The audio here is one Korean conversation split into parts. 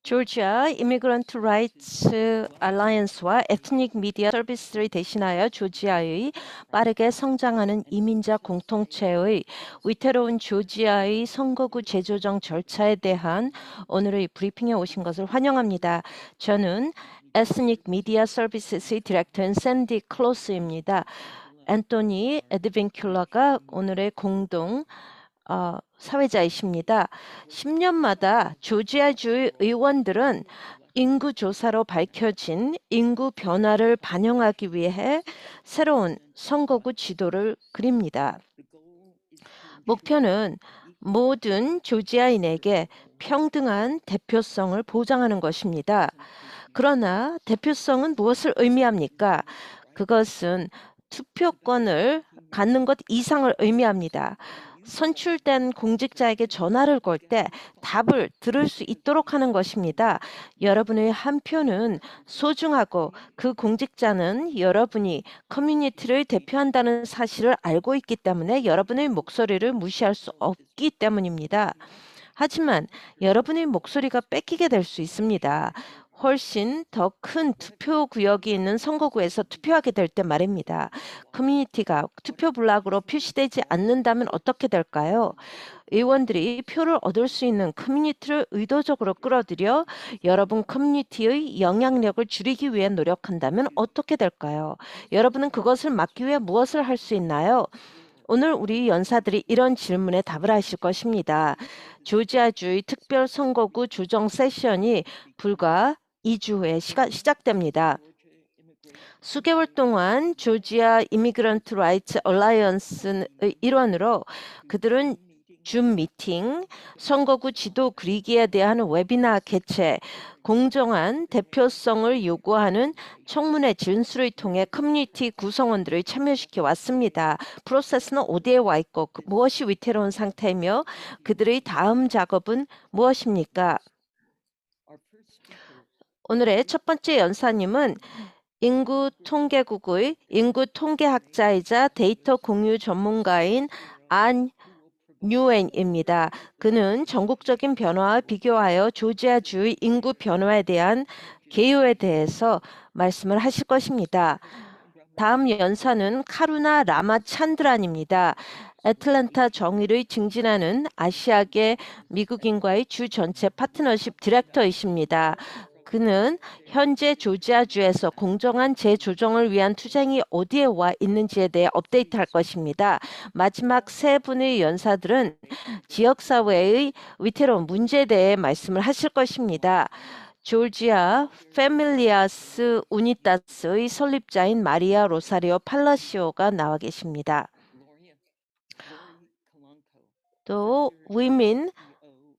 조지아 이미그런트 라이츠 알라이언스와 에트닉 미디어 서비스를 대신하여 조지아의 빠르게 성장하는 이민자 공동체의 위태로운 조지아의 선거구 재조정 절차에 대한 오늘의 브리핑에 오신 것을 환영합니다. 저는 에트닉 미디어 서비스의 디렉터인 샌디 클로스입니다. 앤토니 에드빈큘러가 오늘의 공동 사회자이십니다. 10년마다 조지아주의 의원들은 인구 조사로 밝혀진 인구 변화를 반영하기 위해 새로운 선거구 지도를 그립니다. 목표는 모든 조지아인에게 평등한 대표성을 보장하는 것입니다. 그러나 대표성은 무엇을 의미합니까? 그것은 투표권을 갖는 것 이상을 의미합니다. 선출된 공직자에게 전화를 걸 때 답을 들을 수 있도록 하는 것입니다. 여러분의 한 표는 소중하고 그 공직자는 여러분이 커뮤니티를 대표한다는 사실을 알고 있기 때문에 여러분의 목소리를 무시할 수 없기 때문입니다. 하지만 여러분의 목소리가 뺏기게 될 수 있습니다. 훨씬 더 큰 투표 구역이 있는 선거구에서 투표하게 될 때 말입니다. 커뮤니티가 투표 블록으로 표시되지 않는다면 어떻게 될까요? 의원들이 표를 얻을 수 있는 커뮤니티를 의도적으로 끌어들여 여러분 커뮤니티의 영향력을 줄이기 위해 노력한다면 어떻게 될까요? 여러분은 그것을 막기 위해 무엇을 할 수 있나요? 오늘 우리 연사들이 이런 질문에 답을 하실 것입니다. 조지아주의 특별선거구 조정 세션이 불과 2주 후에 시작됩니다. 수개월 동안 조지아 이미그런트 라이츠 얼라이언스의 일원으로 그들은 줌 미팅, 선거구 지도 그리기에 대한 웨비나 개최, 공정한 대표성을 요구하는 청문회 진술을 통해 커뮤니티 구성원들을 참여시켜 왔습니다. 프로세스는 어디에 와 있고 무엇이 위태로운 상태이며 그들의 다음 작업은 무엇입니까? 오늘의 첫 번째 연사님은 인구통계국의 인구통계학자이자 데이터 공유 전문가인 안 뉴엔입니다. 그는 전국적인 변화와 비교하여 조지아주의 인구 변화에 대한 개요에 대해서 말씀을 하실 것입니다. 다음 연사는 카루나 라마찬드란입니다. 애틀랜타 정의를 증진하는 아시아계 미국인과의 주 전체 파트너십 디렉터이십니다. 그는 현재 조지아주에서 공정한 재조정을 위한 투쟁이 어디에 와 있는지에 대해 업데이트할 것입니다. 마지막 세 분의 연사들은 지역사회의 위태로운 문제에 대해 말씀을 하실 것입니다. 조지아 패밀리아스 우니타스의 설립자인 마리아 로사리오 팔라시오가 나와 계십니다. 또 위민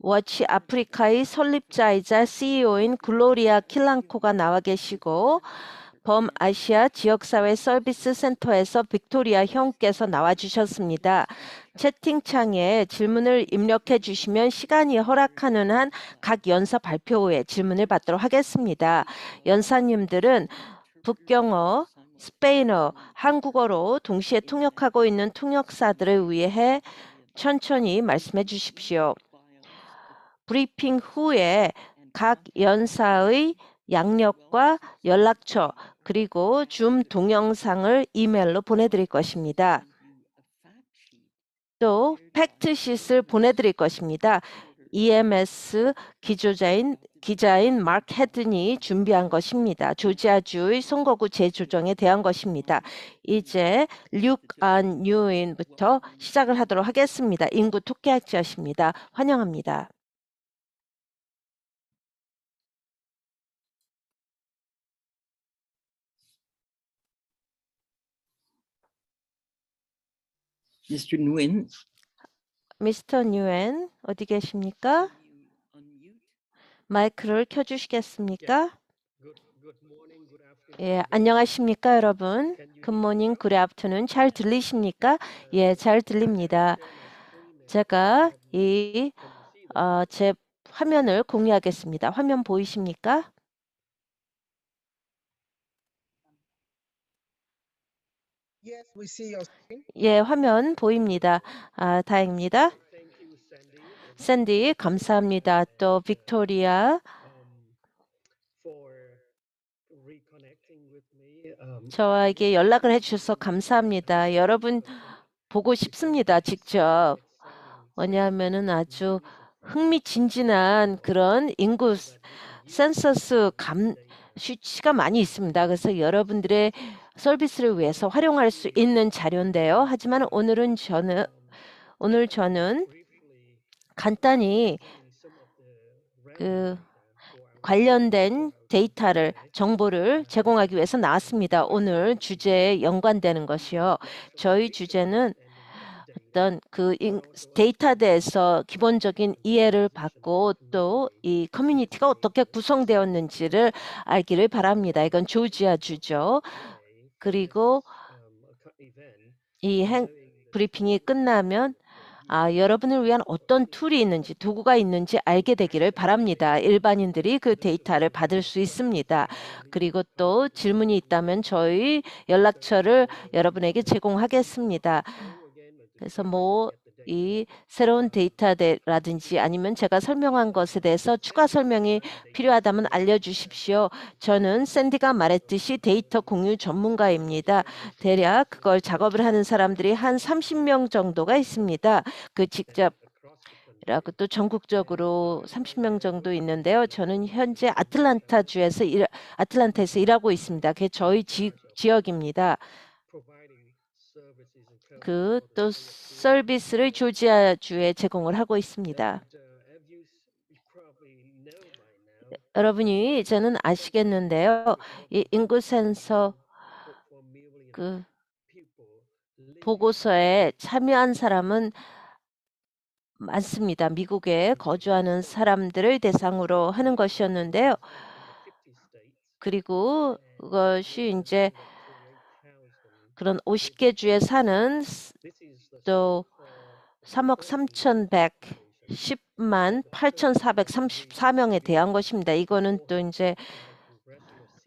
워치 아프리카의 설립자이자 CEO인 글로리아 킬랑코가 나와 계시고 범아시아 지역사회 서비스 센터에서 빅토리아 형께서 나와주셨습니다. 채팅창에 질문을 입력해 주시면 시간이 허락하는 한 각 연사 발표 후에 질문을 받도록 하겠습니다. 연사님들은 북경어, 스페인어, 한국어로 동시에 통역하고 있는 통역사들을 위해 천천히 말씀해 주십시오. 브리핑 후에 각 연사의 양력과 연락처 그리고 줌 동영상을 이메일로 보내드릴 것입니다. 또 팩트시트를 보내드릴 것입니다. EMS 기자인 마크 헤든이 준비한 것입니다. 조지아주의 선거구 재조정에 대한 것입니다. 이제 лю안 뉴인부터 시작을 하도록 하겠습니다. 인구 통계학자십니다. 환영합니다. Mr. Nguyen. 미스터 뉴엔 어디 계십니까? 마이크를 켜주시겠습니까? 예, 안녕하십니까 여러분. 굿모닝, 굿애프터눈 잘 들리십니까? 예, 잘 들립니다. 제가 제 화면을 공유하겠습니다. 화면 보이십니까? 예, 화면 보입니다. 다행입니다. 샌디, 감사합니다. 또 빅토리아, 저에게 연락을 해주셔서 감사합니다. 여러분 보고 싶습니다, 직접. 왜냐하면은 아주 흥미진진한 그런 인구 센서스 수치가 많이 있습니다. 그래서 여러분들의 서비스를 위해서 활용할 수 있는 자료인데요. 하지만 오늘 저는 간단히 그 관련된 정보를 제공하기 위해서 나왔습니다. 오늘 주제에 연관되는 것이요. 저희 주제는 어떤 데이터에 대해서 기본적인 이해를 받고 또 이 커뮤니티가 어떻게 구성되었는지를 알기를 바랍니다. 이건 조지아주죠. 그리고 이 브리핑이 끝나면 여러분을 위한 어떤 툴이 있는지, 도구가 있는지 알게 되기를 바랍니다. 일반인들이 그 데이터를 받을 수 있습니다. 그리고 또 질문이 있다면 저희 연락처를 여러분에게 제공하겠습니다. 그래서 이 새로운 데이터라든지 아니면 제가 설명한 것에 대해서 추가 설명이 필요하다면 알려주십시오. 저는 샌디가 말했듯이 데이터 공유 전문가입니다. 대략 그걸 작업을 하는 사람들이 한 30명 정도가 있습니다. 직접이라고 또 전국적으로 30명 정도 있는데요. 저는 현재 아틀란타에서 일하고 있습니다. 그게 저희 지역입니다. 또 서비스를 조지아주에 제공을 하고 있습니다. 여러분이 이제는 아시겠는데요. 이 인구 센서 보고서에 참여한 사람은 많습니다. 미국에 거주하는 사람들을 대상으로 하는 것이었는데요. 그리고 그것이 이제 그런 50개 주에 사는 또 3억 3,110만 8,434명에 대한 것입니다. 이거는 또 이제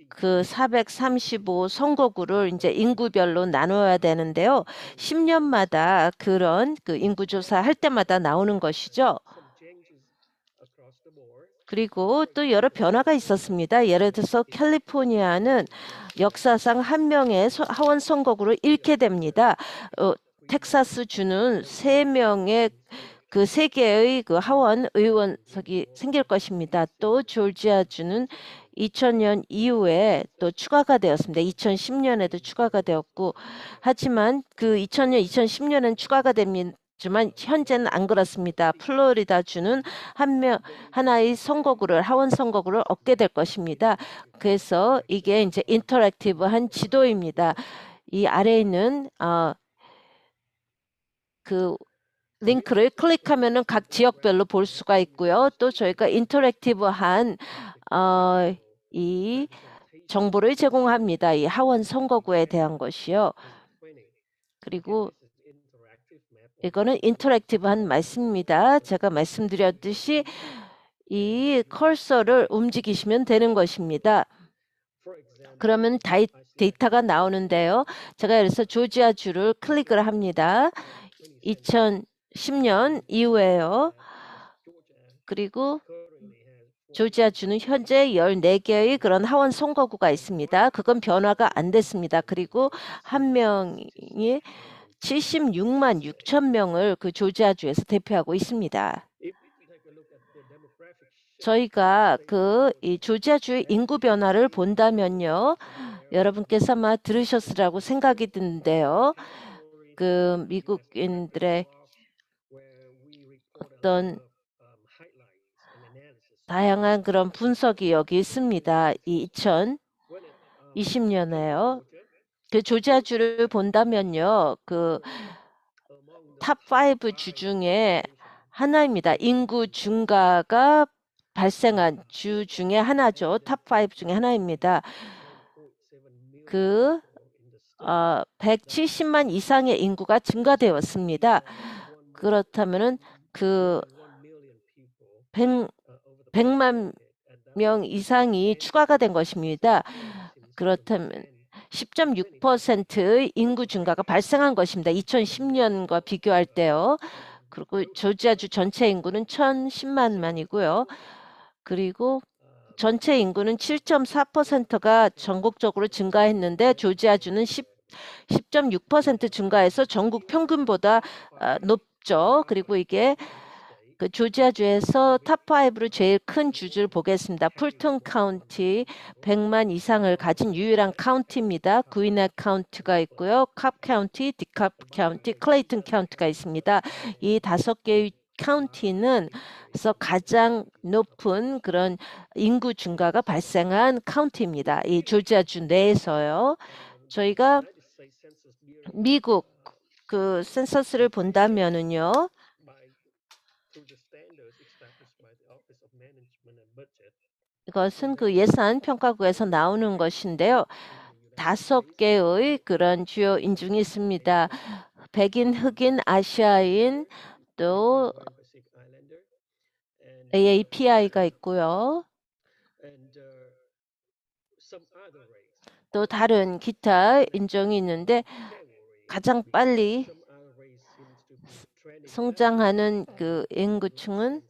그 435 선거구를 이제 인구별로 나눠야 되는데요. 10년마다 그런 인구조사 할 때마다 나오는 것이죠. 그리고 또 여러 변화가 있었습니다. 예를 들어서 캘리포니아는 역사상 한 명의 하원 선거구를 잃게 됩니다. 텍사스주는 3명의 그 3개의 하원 의원석이 생길 것입니다. 또 조지아주는 2000년 이후에 또 추가가 되었습니다. 2010년에도 추가가 되었고, 하지만 2000년, 2010년엔 추가가 됩니다만 현재는 안 그렇습니다. 플로리다주는 하나의 하원 선거구를 얻게 될 것입니다. 그래서 이게 이제 인터랙티브한 지도입니다. 이 아래에 있는 링크를 클릭하면은 각 지역별로 볼 수가 있고요. 또 저희가 인터랙티브한 이 정보를 제공합니다. 이 하원 선거구에 대한 것이요. 그리고 이거는 인터랙티브한 말씀입니다. 제가 말씀드렸듯이 이 컬서를 움직이시면 되는 것입니다. 그러면 데이터가 나오는데요. 제가 그래서 조지아주를 클릭을 합니다. 2010년 이후에요. 그리고 조지아주는 현재 14개의 그런 하원 선거구가 있습니다. 그건 변화가 안 됐습니다. 그리고 한 명이 76만 6천 명을 그 조지아주에서 대표하고 있습니다. 저희가 이 조지아주의 인구 변화를 본다면요. 여러분께서 아마 들으셨으라고 생각이 드는데요. 미국인들의 어떤 다양한 그런 분석이 여기 있습니다. 2020년에요. 조지아주를 본다면요. 탑 5 주 중에 하나입니다. 인구 증가가 발생한 주 중에 하나죠. 탑 5 중에 하나입니다. 170만 이상의 인구가 증가되었습니다. 그렇다면은 100만 명 이상이 추가가 된 것입니다. 그렇다면 10.6%의 인구 증가가 발생한 것입니다. 2010년과 비교할 때요. 그리고 조지아주 전체 인구는 1,010만이고요. 그리고 전체 인구는 7.4%가 전국적으로 증가했는데 조지아주는 10.6% 증가해서 전국 평균보다 높죠. 그리고 이게 그 조지아주에서 탑5로 제일 큰 주주를 보겠습니다. 풀턴 카운티 100만 이상을 가진 유일한 카운티입니다. 구이넷 카운티가 있고요. 캅 카운티, 디캅 카운티, 클레이튼 카운티가 있습니다. 이 5개의 카운티는 그래서 가장 높은 그런 인구 증가가 발생한 카운티입니다. 이 조지아주 내에서요. 저희가 미국 그 센서스를 본다면은요. 이것은 그 예산 평가국에서 나오는 것인데요. 5개의 그런 주요 인종이 있습니다. 백인, 흑인, 아시아인, 또 AAPI가 있고요. 또 다른 기타 인종이 있는데 가장 빨리 성장하는 그 인구층은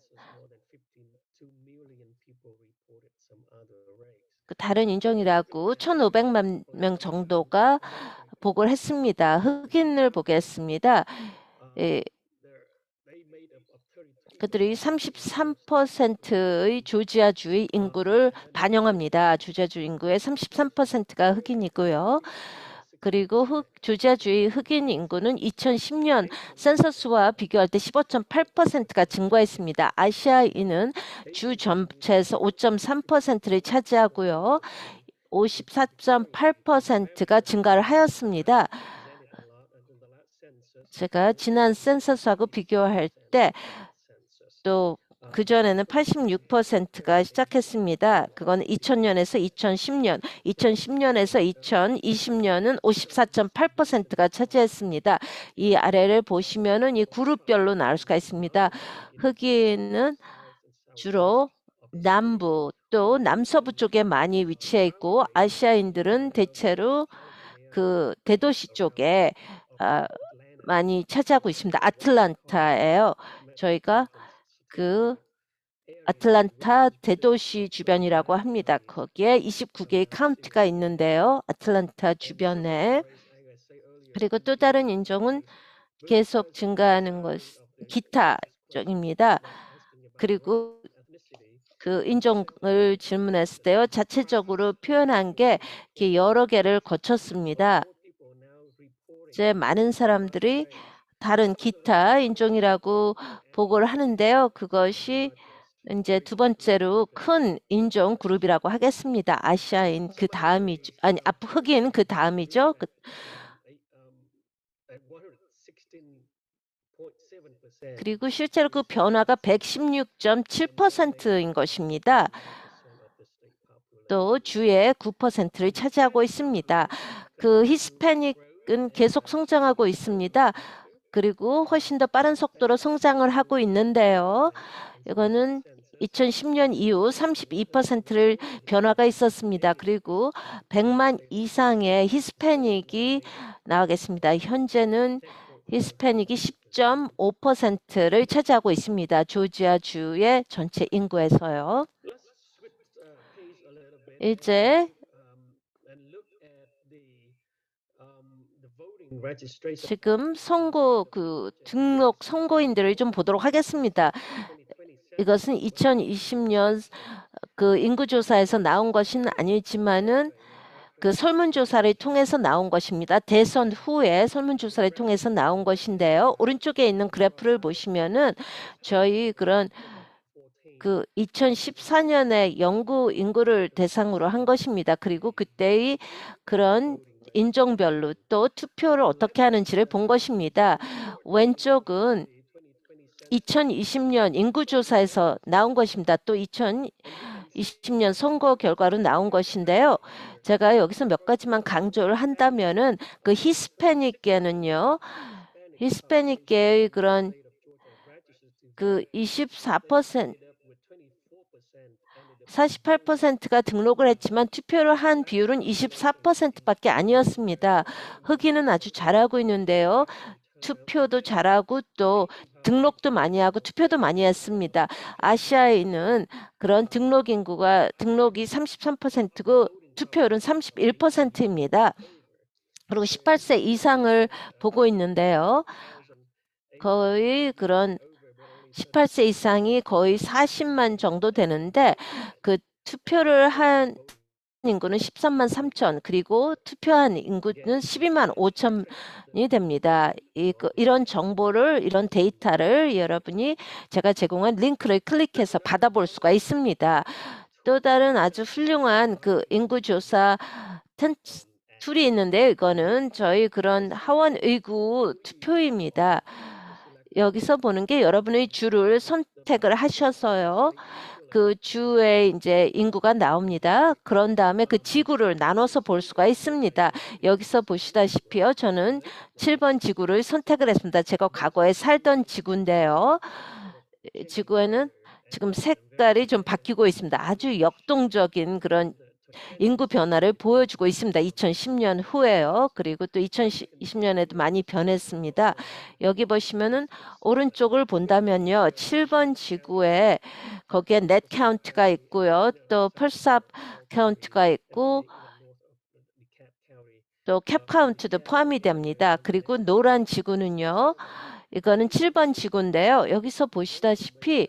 그 다른 인종이라고 1,500만 명 정도가 보고를 했습니다. 흑인을 보겠습니다. 예, 그들이 33%의 조지아주의 인구를 반영합니다. 조지아주 인구의 33%가 흑인이고요. 그리고 조지아주의 흑인 인구는 2010년 센서스와 비교할 때 15.8%가 증가했습니다. 아시아인은 주 전체에서 5.3%를 차지하고요. 54.8%가 증가를 하였습니다. 제가 지난 센서스하고 비교할 때 또 그전에는 86%가 시작했습니다. 그건 2000년에서 2010년, 2010년에서 2020년은 54.8%가 차지했습니다. 이 아래를 보시면은 이 그룹별로 나올 수가 있습니다. 흑인은 주로 남부 또 남서부 쪽에 많이 위치해 있고 아시아인들은 대체로 그 대도시 쪽에 많이 차지하고 있습니다. 아틀란타예요. 저희가 그 아틀란타 대도시 주변이라고 합니다. 거기에 29개의 카운티가 있는데요. 아틀란타 주변에. 그리고 또 다른 인종은 계속 증가하는 것, 기타 쪽입니다. 그리고 그 인종을 질문했을 때요. 자체적으로 표현한 게 여러 개를 거쳤습니다. 이제 많은 사람들이 다른 기타 인종이라고 보고를 하는데요. 그것이 이제 두 번째로 큰 인종 그룹이라고 하겠습니다. 아시아인 그 다음이죠. 아니, 흑인 그 다음이죠. 그리고 실제로 그 변화가 116.7%인 것입니다. 또 주의 9%를 차지하고 있습니다. 그 히스패닉은 계속 성장하고 있습니다. 그리고 훨씬 더 빠른 속도로 성장을 하고 있는데요. 이거는 2010년 이후 32%를 변화가 있었습니다. 그리고 100만 이상의 히스패닉이 나오겠습니다. 현재는 히스패닉이 10.5%를 차지하고 있습니다. 조지아주의 전체 인구에서요. 이제 지금 등록 선거인들을 좀 보도록 하겠습니다. 이것은 2020년 그 인구조사에서 나온 것은 아니지만은 그 설문조사를 통해서 나온 것입니다. 대선 후에 설문조사를 통해서 나온 것인데요. 오른쪽에 있는 그래프를 보시면은 저희 그런 그 2014년에 영구 인구를 대상으로 한 것입니다. 그리고 그때의 그런 인종별로 또 투표를 어떻게 하는지를 본 것입니다. 왼쪽은 2020년 인구조사에서 나온 것입니다. 또 2020년 선거 결과로 나온 것인데요. 제가 여기서 몇 가지만 강조를 한다면은 그 히스패닉계는요. 히스패닉계의 그런 그 48%가 등록을 했지만 투표를 한 비율은 24%밖에 아니었습니다. 흑인은 아주 잘하고 있는데요. 투표도 잘하고 또 등록도 많이 하고 투표도 많이 했습니다. 아시아에는 그런 등록이 33%고 투표율은 31%입니다. 그리고 18세 이상을 보고 있는데요. 거의 그런 18세 이상이 거의 40만 정도 되는데 그 투표를 한 인구는 13만 3천, 그리고 투표한 인구는 12만 5천이 됩니다. 이런 정보를, 이런 데이터를 여러분이 제가 제공한 링크를 클릭해서 받아볼 수가 있습니다. 또 다른 아주 훌륭한 그 인구조사 툴이 있는데요. 이거는 저희 그런 하원의구 투표입니다. 여기서 보는 게 여러분의 주를 선택을 하셔서요. 그 주에 이제 인구가 나옵니다. 그런 다음에 그 지구를 나눠서 볼 수가 있습니다. 여기서 보시다시피요. 저는 7번 지구를 선택을 했습니다. 제가 과거에 살던 지구인데요. 지구에는 지금 색깔이 좀 바뀌고 있습니다. 아주 역동적인 그런 인구 변화를 보여주고 있습니다. 2010년 후에요. 그리고 또 2020년에도 많이 변했습니다. 여기 보시면은 오른쪽을 본다면요. 7번 지구에 거기에 넷 카운트가 있고요. 또 펄삽 카운트가 있고 또 캡 카운트도 포함이 됩니다. 그리고 노란 지구는요. 이거는 7번 지구인데요. 여기서 보시다시피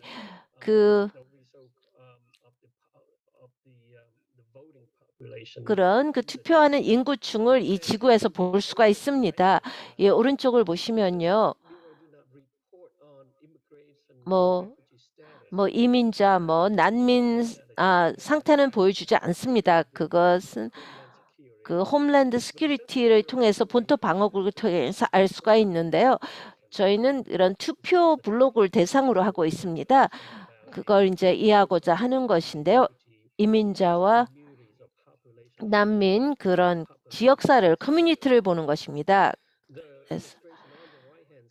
그런 그 투표하는 인구층을 이 지구에서 볼 수가 있습니다. 예, 오른쪽을 보시면요. 이민자, 난민 상태는 보여주지 않습니다. 그것은 그 홈랜드 시큐리티를 통해서 본토 방어국을 통해서 알 수가 있는데요. 저희는 이런 투표 블록을 대상으로 하고 있습니다. 그걸 이제 이해하고자 하는 것인데요. 이민자와 난민 그런 지역사를 커뮤니티를 보는 것입니다. 그래서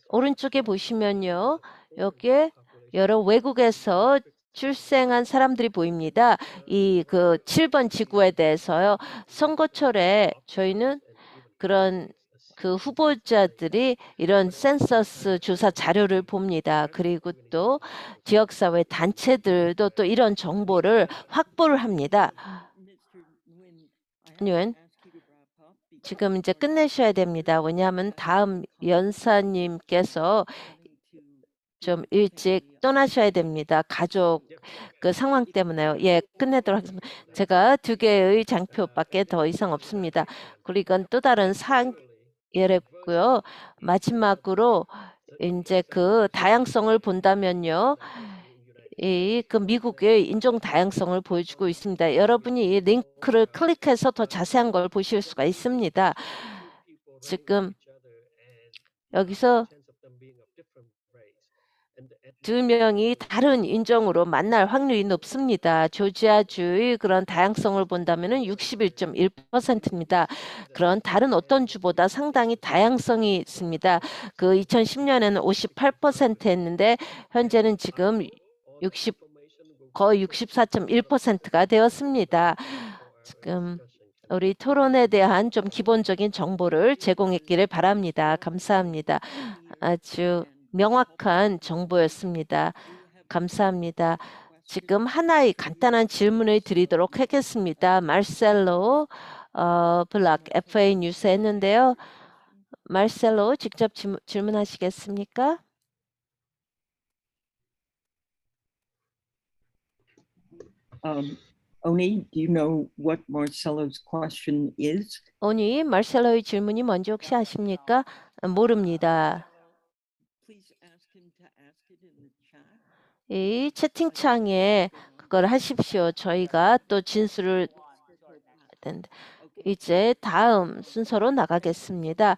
오른쪽에 보시면요. 여기에 여러 외국에서 출생한 사람들이 보입니다. 그 7번 지구에 대해서요. 선거철에 저희는 그런 그 후보자들이 이런 센서스 조사 자료를 봅니다. 그리고 또 지역사회 단체들도 또 이런 정보를 확보를 합니다. 뉴엔, 지금 이제 끝내셔야 됩니다. 왜냐하면 다음 연사님께서 좀 일찍 떠나셔야 됩니다. 가족 그 상황 때문에요. 예, 끝내도록 하겠습니다. 제가 2개의 장표밖에 더 이상 없습니다. 그리고 또 다른 예랬고요. 마지막으로 이제 그 다양성을 본다면요. 그 미국의 인종 다양성을 보여주고 있습니다. 여러분이 이 링크를 클릭해서 더 자세한 걸 보실 수가 있습니다. 지금 여기서 2명이 다른 인종으로 만날 확률이 높습니다. 조지아주의 그런 다양성을 본다면 61.1%입니다. 그런 다른 어떤 주보다 상당히 다양성이 있습니다. 그 2010년에는 58%였는데 현재는 지금 거의 64.1%가 되었습니다. 지금 우리 토론에 대한 좀 기본적인 정보를 제공했기를 바랍니다. 감사합니다. 아주 명확한 정보였습니다. 감사합니다. 지금 하나의 간단한 질문을 드리도록 하겠습니다. 마르셀로 블락 FA 뉴스 했는데요. 마르셀로 직접 질문하시겠습니까? Oni, do you know what Marcelo's question is? 오니, 마르셀로의 질문이 뭔지 혹시 아십니까? 모릅니다. Please ask him to ask it in the chat. 이 채팅창에 그걸 하십시오. 저희가 또 진술을 이제 다음 순서로 나가겠습니다.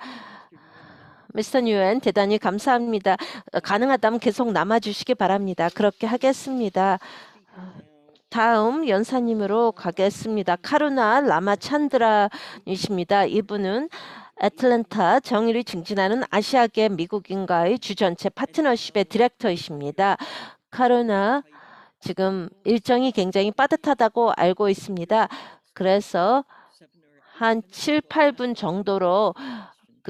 미스터 뉴엔 대단히 감사합니다. 가능하다면 계속 남아주시기 바랍니다. 그렇게 하겠습니다. 다음 연사님으로 가겠습니다. 카루나 라마찬드라이십니다. 이분은 애틀랜타 정의를 증진하는 아시아계 미국인과의 주전체 파트너십의 디렉터이십니다. 카루나 지금 일정이 굉장히 빠듯하다고 알고 있습니다. 그래서 한 7, 8분 정도로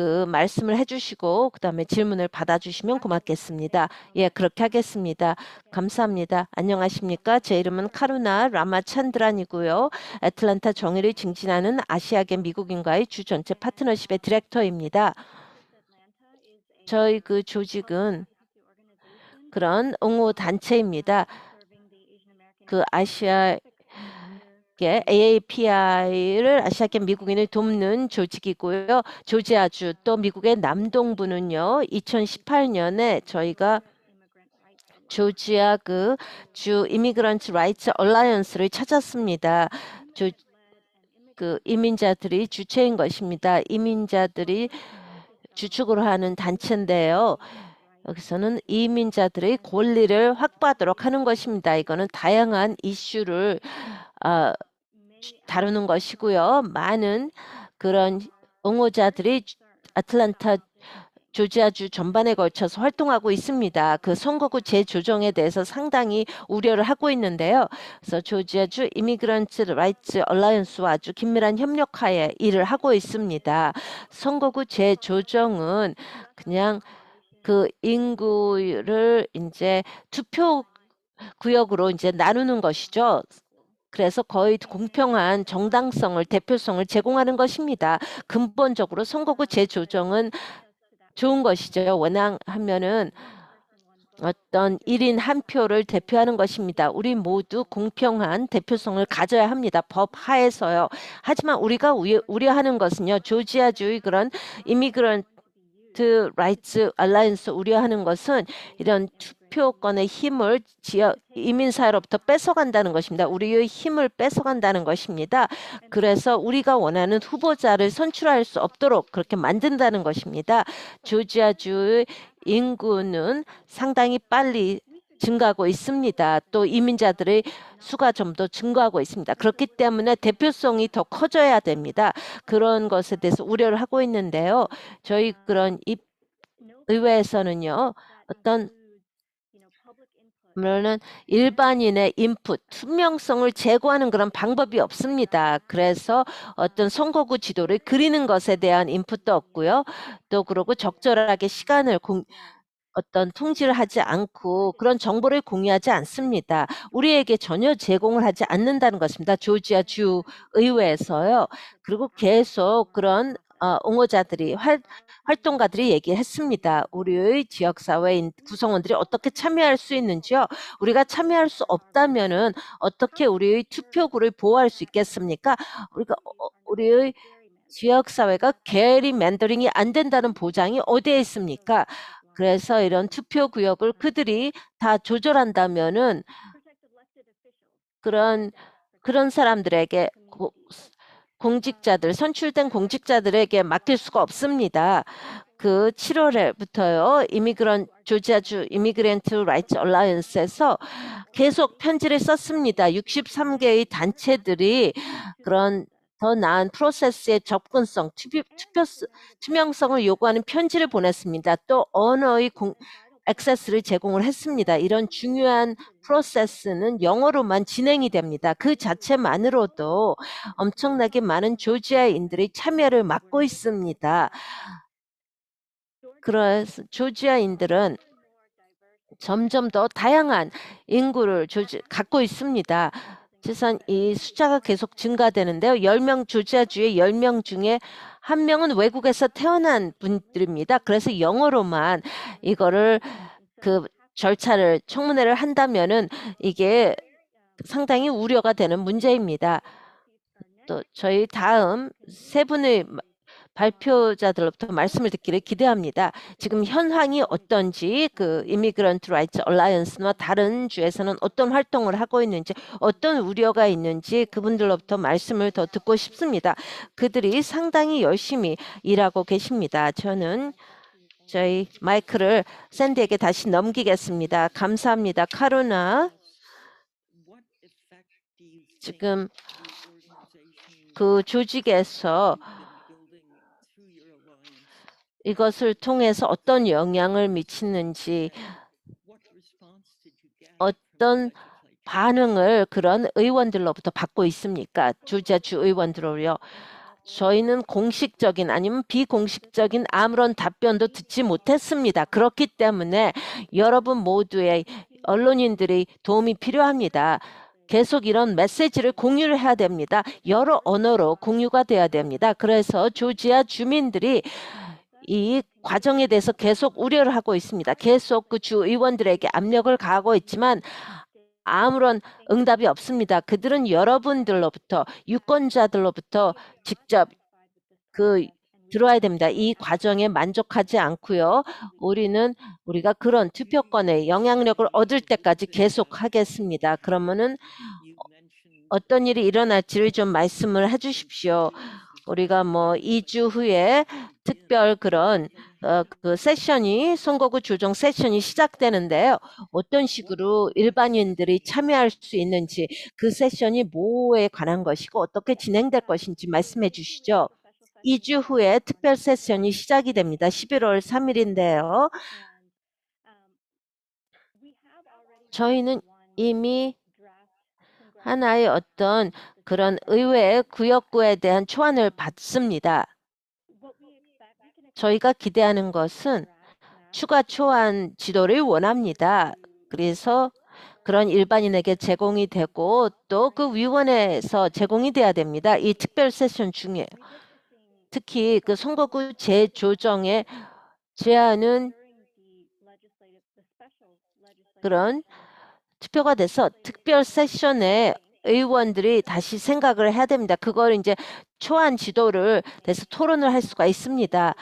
그 말씀을 해주시고 그다음에 질문을 받아주시면 고맙겠습니다. 예, 그렇게 하겠습니다. 감사합니다. 안녕하십니까? 제 이름은 카루나 라마찬드란이고요. 애틀란타 정의를 증진하는 아시아계 미국인과의 주 전체 파트너십의 디렉터입니다. 저희 그 조직은 그런 옹호 단체입니다. 그 아시아 AAPI를 아시아계 미국인을 돕는 조직이고요. 조지아주 또 미국의 남동부는요. 2018년에 저희가 조지아 그 주 이미그런트 라이츠 얼라이언스를 찾았습니다. 그 이민자들이 주체인 것입니다. 이민자들이 주축으로 하는 단체인데요. 여기서는 이민자들의 권리를 확보하도록 하는 것입니다. 이거는 다양한 이슈를 다루는 것이고요. 많은 그런 옹호자들이 아틀란타 조지아주 전반에 걸쳐서 활동하고 있습니다. 그 선거구 재조정에 대해서 상당히 우려를 하고 있는데요. 그래서 조지아주 이미그런트 라이츠 얼라이언스와 아주 긴밀한 협력하에 일을 하고 있습니다. 선거구 재조정은 그냥 그 인구를 이제 투표 구역으로 이제 나누는 것이죠. 그래서 거의 공평한 정당성을, 대표성을 제공하는 것입니다. 근본적으로 선거구 재조정은 좋은 것이죠. 원하면은 어떤 1인 한 표를 대표하는 것입니다. 우리 모두 공평한 대표성을 가져야 합니다. 법 하에서요. 하지만 우리가 우려하는 것은요. 조지아주의 그런 이미그런트 라이츠 알라이언스 우려하는 것은 이런 투표권의 힘을 지역 이민사회로부터 뺏어간다는 것입니다. 우리의 힘을 뺏어간다는 것입니다. 그래서 우리가 원하는 후보자를 선출할 수 없도록 그렇게 만든다는 것입니다. 조지아주의 인구는 상당히 빨리 증가하고 있습니다. 또 이민자들의 수가 좀 더 증가하고 있습니다. 그렇기 때문에 대표성이 더 커져야 됩니다. 그런 것에 대해서 우려를 하고 있는데요. 저희 그런 의회에서는요. 어떤 그러면 일반인의 인풋, 투명성을 제고하는 그런 방법이 없습니다. 그래서 어떤 선거구 지도를 그리는 것에 대한 인풋도 없고요. 또 그러고 적절하게 시간을 어떤 통지를 하지 않고 그런 정보를 공유하지 않습니다. 우리에게 전혀 제공을 하지 않는다는 것입니다. 조지아 주 의회에서요. 그리고 계속 그런 옹호자들이 활동가들이 얘기했습니다. 우리의 지역사회 구성원들이 어떻게 참여할 수 있는지요. 우리가 참여할 수 없다면은 어떻게 우리의 투표구를 보호할 수 있겠습니까? 우리의 지역사회가 게리맨더링이 안 된다는 보장이 어디에 있습니까? 그래서 이런 투표 구역을 그들이 다 조절한다면은 그런 사람들에게 공직자들, 선출된 공직자들에게 맡길 수가 없습니다. 그 7월에부터요, 조지아주 이미그런트 라이츠 얼라이언스에서 계속 편지를 썼습니다. 63개의 단체들이 그런 더 나은 프로세스의 접근성, 투명성을 요구하는 편지를 보냈습니다. 또 언어의 액세스를 제공을 했습니다. 이런 중요한 프로세스는 영어로만 진행이 됩니다. 그 자체만으로도 엄청나게 많은 조지아인들이 참여를 맡고 있습니다. 그래서 조지아인들은 점점 더 다양한 인구를 갖고 있습니다. 지선 이 숫자가 계속 증가되는데요. 10명 조지아주의 10명 중에 한 명은 외국에서 태어난 분들입니다. 그래서 영어로만 이거를 그 절차를 청문회를 한다면은 이게 상당히 우려가 되는 문제입니다. 또 저희 다음 세 분의 발표자들로부터 말씀을 듣기를 기대합니다. 지금 현황이 어떤지 그 이미그런트 라이츠 얼라이언스나 다른 주에서는 어떤 활동을 하고 있는지 어떤 우려가 있는지 그분들로부터 말씀을 더 듣고 싶습니다. 그들이 상당히 열심히 일하고 계십니다. 저는 저희 마이크를 샌디에게 다시 넘기겠습니다. 감사합니다. 카루나. 지금 그 조직에서 이것을 통해서 어떤 영향을 미치는지 어떤 반응을 그런 의원들로부터 받고 있습니까? 조지아주 의원들로요. 저희는 공식적인 아니면 비공식적인 아무런 답변도 듣지 못했습니다. 그렇기 때문에 여러분 모두의 언론인들의 도움이 필요합니다. 계속 이런 메시지를 공유를 해야 됩니다. 여러 언어로 공유가 돼야 됩니다. 그래서 조지아 주민들이 이 과정에 대해서 계속 우려를 하고 있습니다. 계속 그 주 의원들에게 압력을 가하고 있지만 아무런 응답이 없습니다. 그들은 여러분들로부터 유권자들로부터 직접 들어야 됩니다. 이 과정에 만족하지 않고요. 우리가 그런 투표권의 영향력을 얻을 때까지 계속 하겠습니다. 그러면은 어떤 일이 일어날지를 좀 말씀을 해주십시오. 우리가 뭐 2주 후에 특별 그런 그 세션이 선거구 조정 세션이 시작되는데요. 어떤 식으로 일반인들이 참여할 수 있는지 그 세션이 뭐에 관한 것이고 어떻게 진행될 것인지 말씀해 주시죠. 2주 후에 특별 세션이 시작이 됩니다. 11월 3일인데요. 저희는 이미 하나의 어떤 그런 의회 구역구에 대한 초안을 받습니다. 저희가 기대하는 것은 추가 초안 지도를 원합니다. 그래서 그런 일반인에게 제공이 되고 또 그 위원회에서 제공이 돼야 됩니다. 이 특별 세션 중에 특히 그 선거구 재조정의 제안은 그런 투표가 돼서 특별 세션에 의원들이 다시 생각을 해야 됩니다. 그걸 이제 초안 지도를 대해서 토론을 할 수가 있습니다.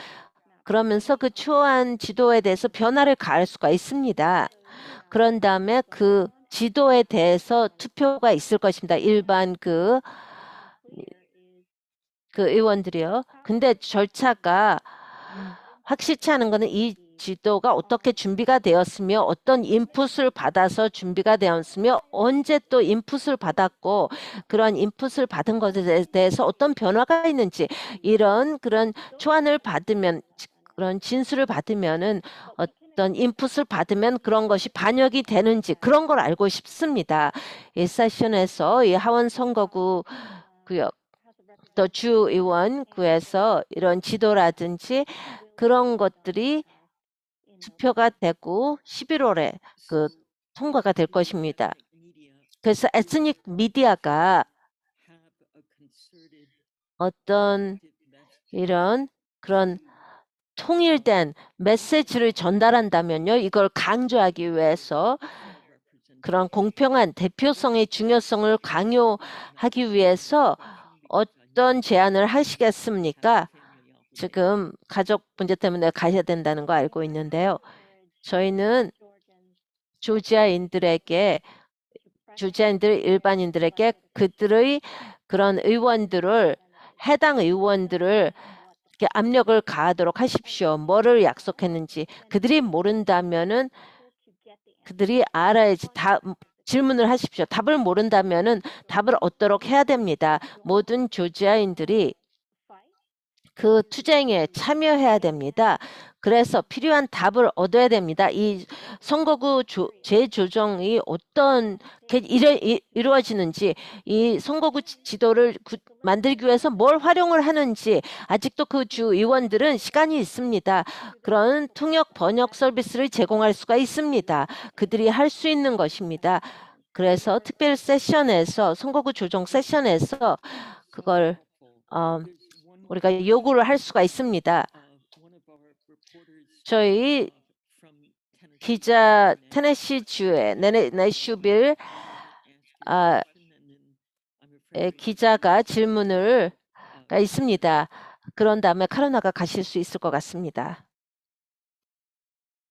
그러면서 그 초안 지도에 대해서 변화를 가할 수가 있습니다. 그런 다음에 그 지도에 대해서 투표가 있을 것입니다. 일반 그 의원들이요. 근데 절차가 확실치 않은 거는 이 지도가 어떻게 준비가 되었으며 어떤 인풋을 받아서 준비가 되었으며 언제 또 인풋을 받았고 그런 인풋을 받은 것에 대해서 어떤 변화가 있는지 이런 그런 초안을 받으면 그런 진술을 받으면은 어떤 인풋을 받으면 그런 것이 반영이 되는지 그런 걸 알고 싶습니다. 이 세션에서 이 하원 선거구 구역 또 주의원구에서 이런 지도라든지 그런 것들이 투표가 되고 11월에 그 통과가 될 것입니다. 그래서 에스닉 미디어가 어떤 이런 그런 통일된 메시지를 전달한다면요. 이걸 강조하기 위해서 그런 공평한 대표성의 중요성을 강요하기 위해서 어떤 제안을 하시겠습니까? 지금 가족 문제 때문에 가셔야 된다는 거 알고 있는데요. 저희는 조지아인들 일반인들에게 그들의 그런 해당 의원들을 이렇게 압력을 가하도록 하십시오. 뭐를 약속했는지 그들이 모른다면은 그들이 알아야지 질문을 하십시오. 답을 모른다면은 답을 얻도록 해야 됩니다. 모든 조지아인들이 그 투쟁에 참여해야 됩니다. 그래서 필요한 답을 얻어야 됩니다. 이 선거구 재조정이 어떻게 이루어지는지 이 선거구 지도를 만들기 위해서 뭘 활용을 하는지 아직도 그 주 의원들은 시간이 있습니다. 그런 통역 번역 서비스를 제공할 수가 있습니다. 그들이 할 수 있는 것입니다. 그래서 특별 세션에서 선거구 조정 세션에서 그걸 우리가 요구를 할 수가 있습니다. 저희 기자 테네시주의 내슈빌 기자가 질문을 있습니다. 그런 다음에 카로나가 가실 수 있을 것 같습니다.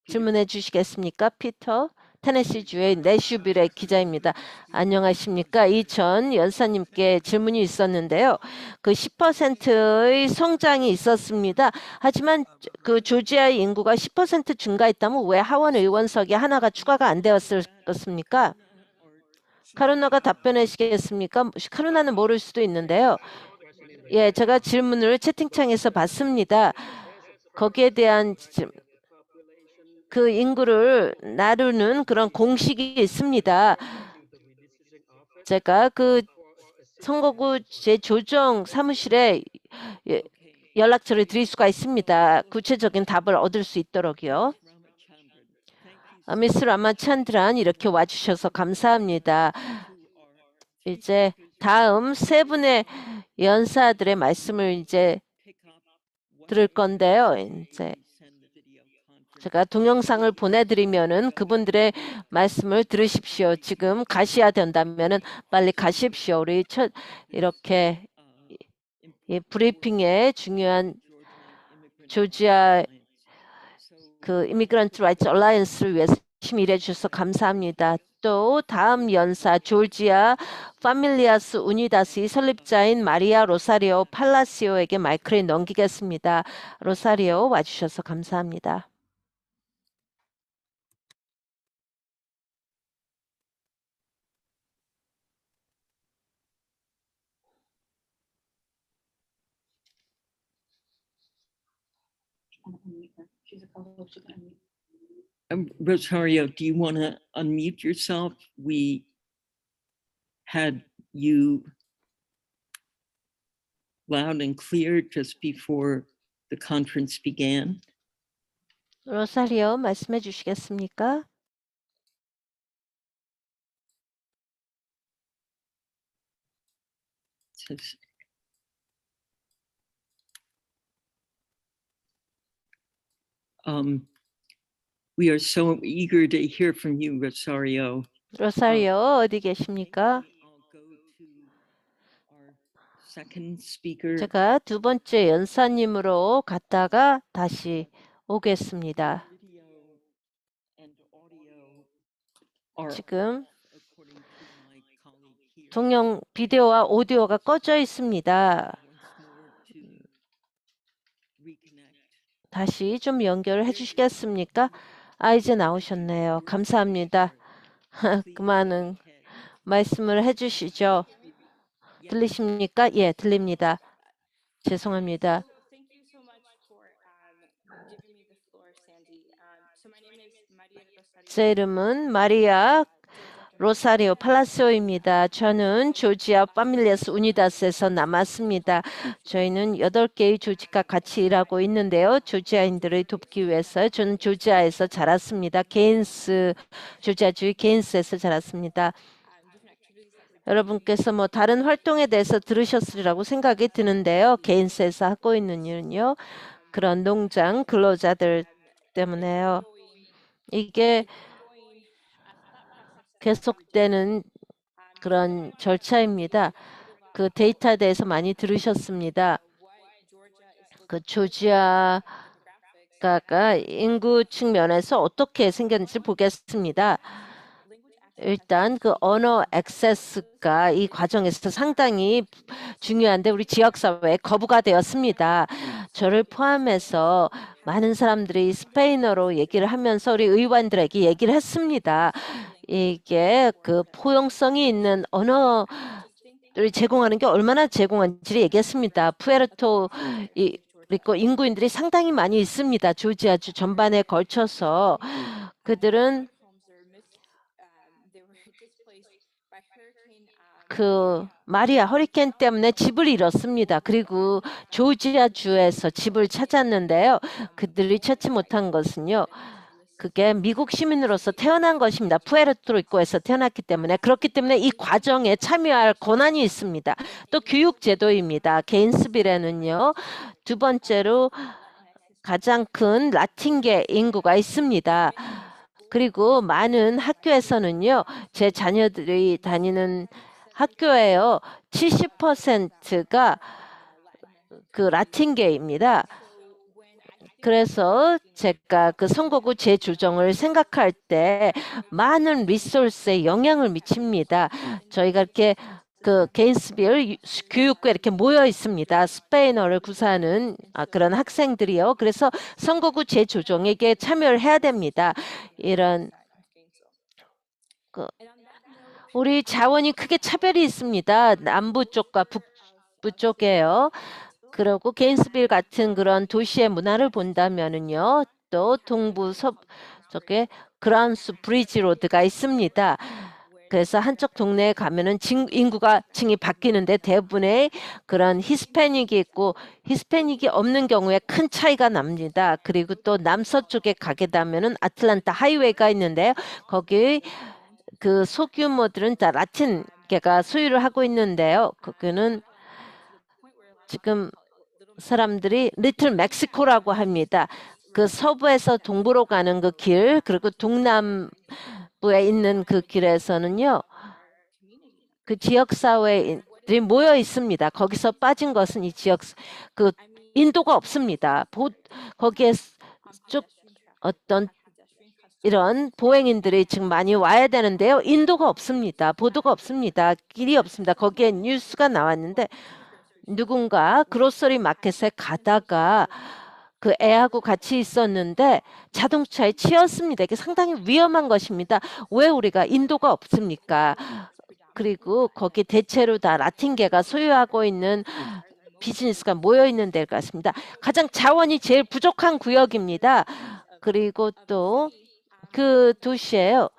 질문해 주시겠습니까? 피터? 테네시주의 내슈빌의 기자입니다. 안녕하십니까? 이전 연사님께 질문이 있었는데요. 그 10%의 성장이 있었습니다. 하지만 그 조지아의 인구가 10% 증가했다면 왜 하원 의원석이 하나가 추가가 안 되었습니까? 카루나가 답변하시겠습니까? 카루나는 모를 수도 있는데요. 예, 제가 질문을 채팅창에서 봤습니다. 거기에 대한 그 인구를 나누는 그런 공식이 있습니다. 제가 선거구 재조정 사무실에 연락처를 드릴 수가 있습니다. 구체적인 답을 얻을 수 있도록요. 미스 라마찬드란 이렇게 와주셔서 감사합니다. 이제 다음 세 분의 연사들의 말씀을 이제 들을 건데요. 이제 제가 동영상을 보내드리면은 그분들의 말씀을 들으십시오. 지금 가셔야 된다면은 빨리 가십시오. 우리 이렇게 이 브리핑에 중요한 조지아 그 이미그런트 라이츠 얼라이언스를 위해서 열심히 일해 주셔서 감사합니다. 또 다음 연사 조지아 파밀리아스 우니다스의 설립자인 마리아 로사리오 팔라시오에게 마이크를 넘기겠습니다. 로사리오 와주셔서 감사합니다. Rosario, do you want to unmute yourself? We had you loud and clear just before the conference began. 로사리오 말씀해 주시겠습니까? We are so eager to hear from you, Rosario. 로사리오 어디 계십니까? 제가 두 번째 연사님으로 갔다가 다시 오겠습니다. 지금 동영 비디오와 오디오가 꺼져 있습니다. 다시 좀 연결을 해주시겠습니까? 이제 나오셨네요. 감사합니다. 그 많은 말씀을 해주시죠. 들리십니까? 예, 들립니다. 죄송합니다. 제 이름은 마리아 로사리오 팔라시오입니다. 저는 조지아 파밀리아스 우니다스에서 남았습니다. 저희는 8개의 조직과 같이 일하고 있는데요. 조지아인들을 돕기 위해서 저는 조지아에서 자랐습니다. 조지아주의 게인스에서 자랐습니다. 여러분께서 뭐 다른 활동에 대해서 들으셨으리라고 생각이 드는데요. 게인스에서 하고 있는 일은요. 그런 농장 근로자들 때문에요. 이게 계속되는 그런 절차입니다. 그 데이터에 대해서 많이 들으셨습니다. 그 조지아가 인구 측면에서 어떻게 생겼는지 보겠습니다. 일단 그 언어 액세스가 이 과정에서 상당히 중요한데 우리 지역사회에 거부가 되었습니다. 저를 포함해서 많은 사람들이 스페인어로 얘기를 하면서 우리 의원들에게 얘기를 했습니다. 이게 그 포용성이 있는 언어를 제공하는 게 얼마나 제공한지를 얘기했습니다. 푸에르토 리코 인구인들이 상당히 많이 있습니다. 조지아주 전반에 걸쳐서 그들은 그 마리아 허리케인 때문에 집을 잃었습니다. 그리고 조지아주에서 집을 찾았는데요. 그들이 찾지 못한 것은요. 그게 미국 시민으로서 태어난 것입니다. 푸에르토리코에서 태어났기 때문에 그렇기 때문에 이 과정에 참여할 권한이 있습니다. 또 교육제도입니다. 게인스빌에는요. 두 번째로 가장 큰 라틴계 인구가 있습니다. 그리고 많은 학교에서는요. 제 자녀들이 다니는 학교에요. 70%가 그 라틴계입니다. 그래서 제가 그 선거구 재조정을 생각할 때 많은 리소스에 영향을 미칩니다. 저희가 이렇게 그 게인스빌 교육구에 이렇게 모여 있습니다. 스페인어를 구사하는 그런 학생들이요. 그래서 선거구 재조정에게 참여를 해야 됩니다. 이런 우리 자원이 크게 차별이 있습니다. 남부 쪽과 북부 쪽에요. 그리고 게인스빌 같은 그런 도시의 문화를 본다면은요. 또 동부 쪽에 그라운스 브리지 로드가 있습니다. 그래서 한쪽 동네에 가면은 인구가 층이 바뀌는데 대부분의 그런 히스패닉이 있고 히스패닉이 없는 경우에 큰 차이가 납니다. 그리고 또 남서쪽에 가게 되면은 아틀란타 하이웨이가 있는데요. 거기 그 소규모들은 다 라틴계가 소유를 하고 있는데요. 거기는 지금 사람들이 리틀 멕시코라고 합니다. 그 서부에서 동부로 가는 그 길, 그리고 동남부에 있는 그 길에서는요, 그 지역 사회들이 모여 있습니다. 거기서 빠진 것은 이 지역 그 인도가 없습니다. 거기에 쭉 어떤 이런 보행인들이 지금 많이 와야 되는데요. 인도가 없습니다. 보도가 없습니다. 길이 없습니다. 거기에 뉴스가 나왔는데 누군가 그로서리 마켓에 가다가 그 애하고 같이 있었는데 자동차에 치였습니다. 이게 상당히 위험한 것입니다. 왜 우리가 인도가 없습니까? 그리고 거기 대체로 다 라틴계가 소유하고 있는 비즈니스가 모여 있는 데 같습니다. 가장 자원이 제일 부족한 구역입니다. 그리고 또 그 도시예요.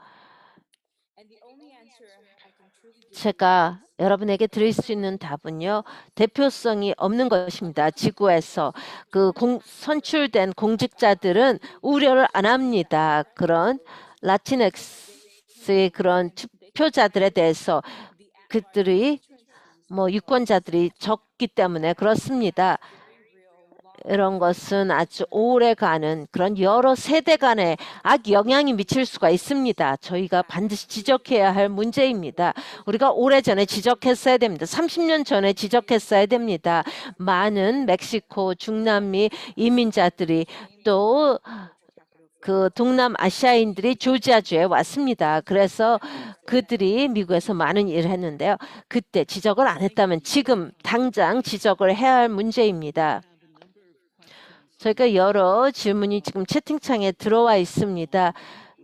제가 여러분에게 드릴 수 있는 답은요. 대표성이 없는 것입니다. 지구에서 선출된 공직자들은 우려를 안 합니다. 그런 라틴엑스의 그런 투표자들에 대해서 그들이 유권자들이 적기 때문에 그렇습니다. 이런 것은 아주 오래가는 그런 여러 세대 간의 악영향이 미칠 수가 있습니다. 저희가 반드시 지적해야 할 문제입니다. 우리가 오래전에 지적했어야 됩니다. 30년 전에 지적했어야 됩니다. 많은 멕시코, 중남미 이민자들이 또 그 동남아시아인들이 조지아주에 왔습니다. 그래서 그들이 미국에서 많은 일을 했는데요. 그때 지적을 안 했다면 지금 당장 지적을 해야 할 문제입니다. 저희가 여러 질문이 지금 채팅창에 들어와 있습니다.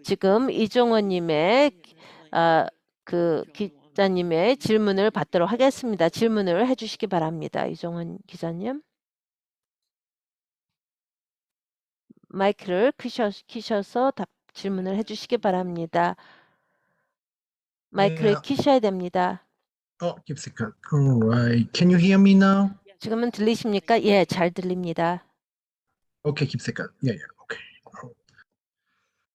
지금 이종원님의 그 기자님의 질문을 받도록 하겠습니다. 질문을 해주시기 바랍니다. 이종원 기자님. 마이크를 키셔서 질문을 해주시기 바랍니다. 마이크를 키셔야 됩니다. Give a second. Alright. Can you hear me now? 지금은 들리십니까? 예, 잘 들립니다. Okay, keep a second. Yeah, yeah. Okay.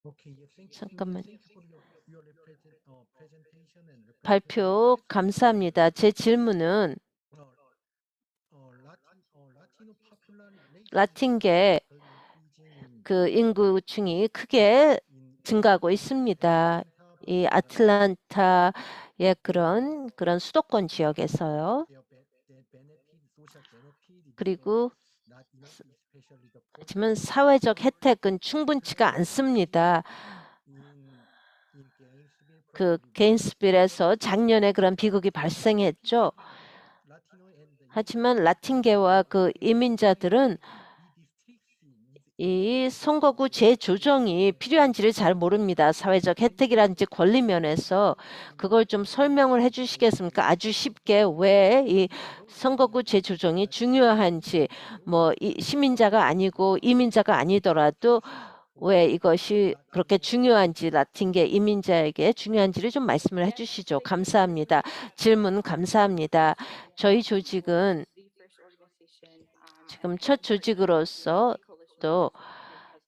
Okay. Yeah, thank you. 잠깐만. Thank you for your presentation and 발표 감사합니다. 제 질문은 라틴계 그 인구층이 크게 증가하고 있습니다. 이 아틀란타의 그런 수도권 지역에서요. 그리고 하지만 사회적 혜택은 충분치가 않습니다. 그 게인스빌에서 작년에 그런 비극이 발생했죠. 하지만 라틴계와 그 이민자들은 이 선거구 재조정이 필요한지를 잘 모릅니다. 사회적 혜택이라든지 권리 면에서 그걸 좀 설명을 해주시겠습니까? 아주 쉽게 왜 이 선거구 재조정이 중요한지, 시민자가 아니고 이민자가 아니더라도 왜 이것이 그렇게 중요한지, 라틴계 이민자에게 중요한지를 좀 말씀을 해주시죠. 감사합니다. 질문 감사합니다. 저희 조직은 지금 첫 조직으로서 또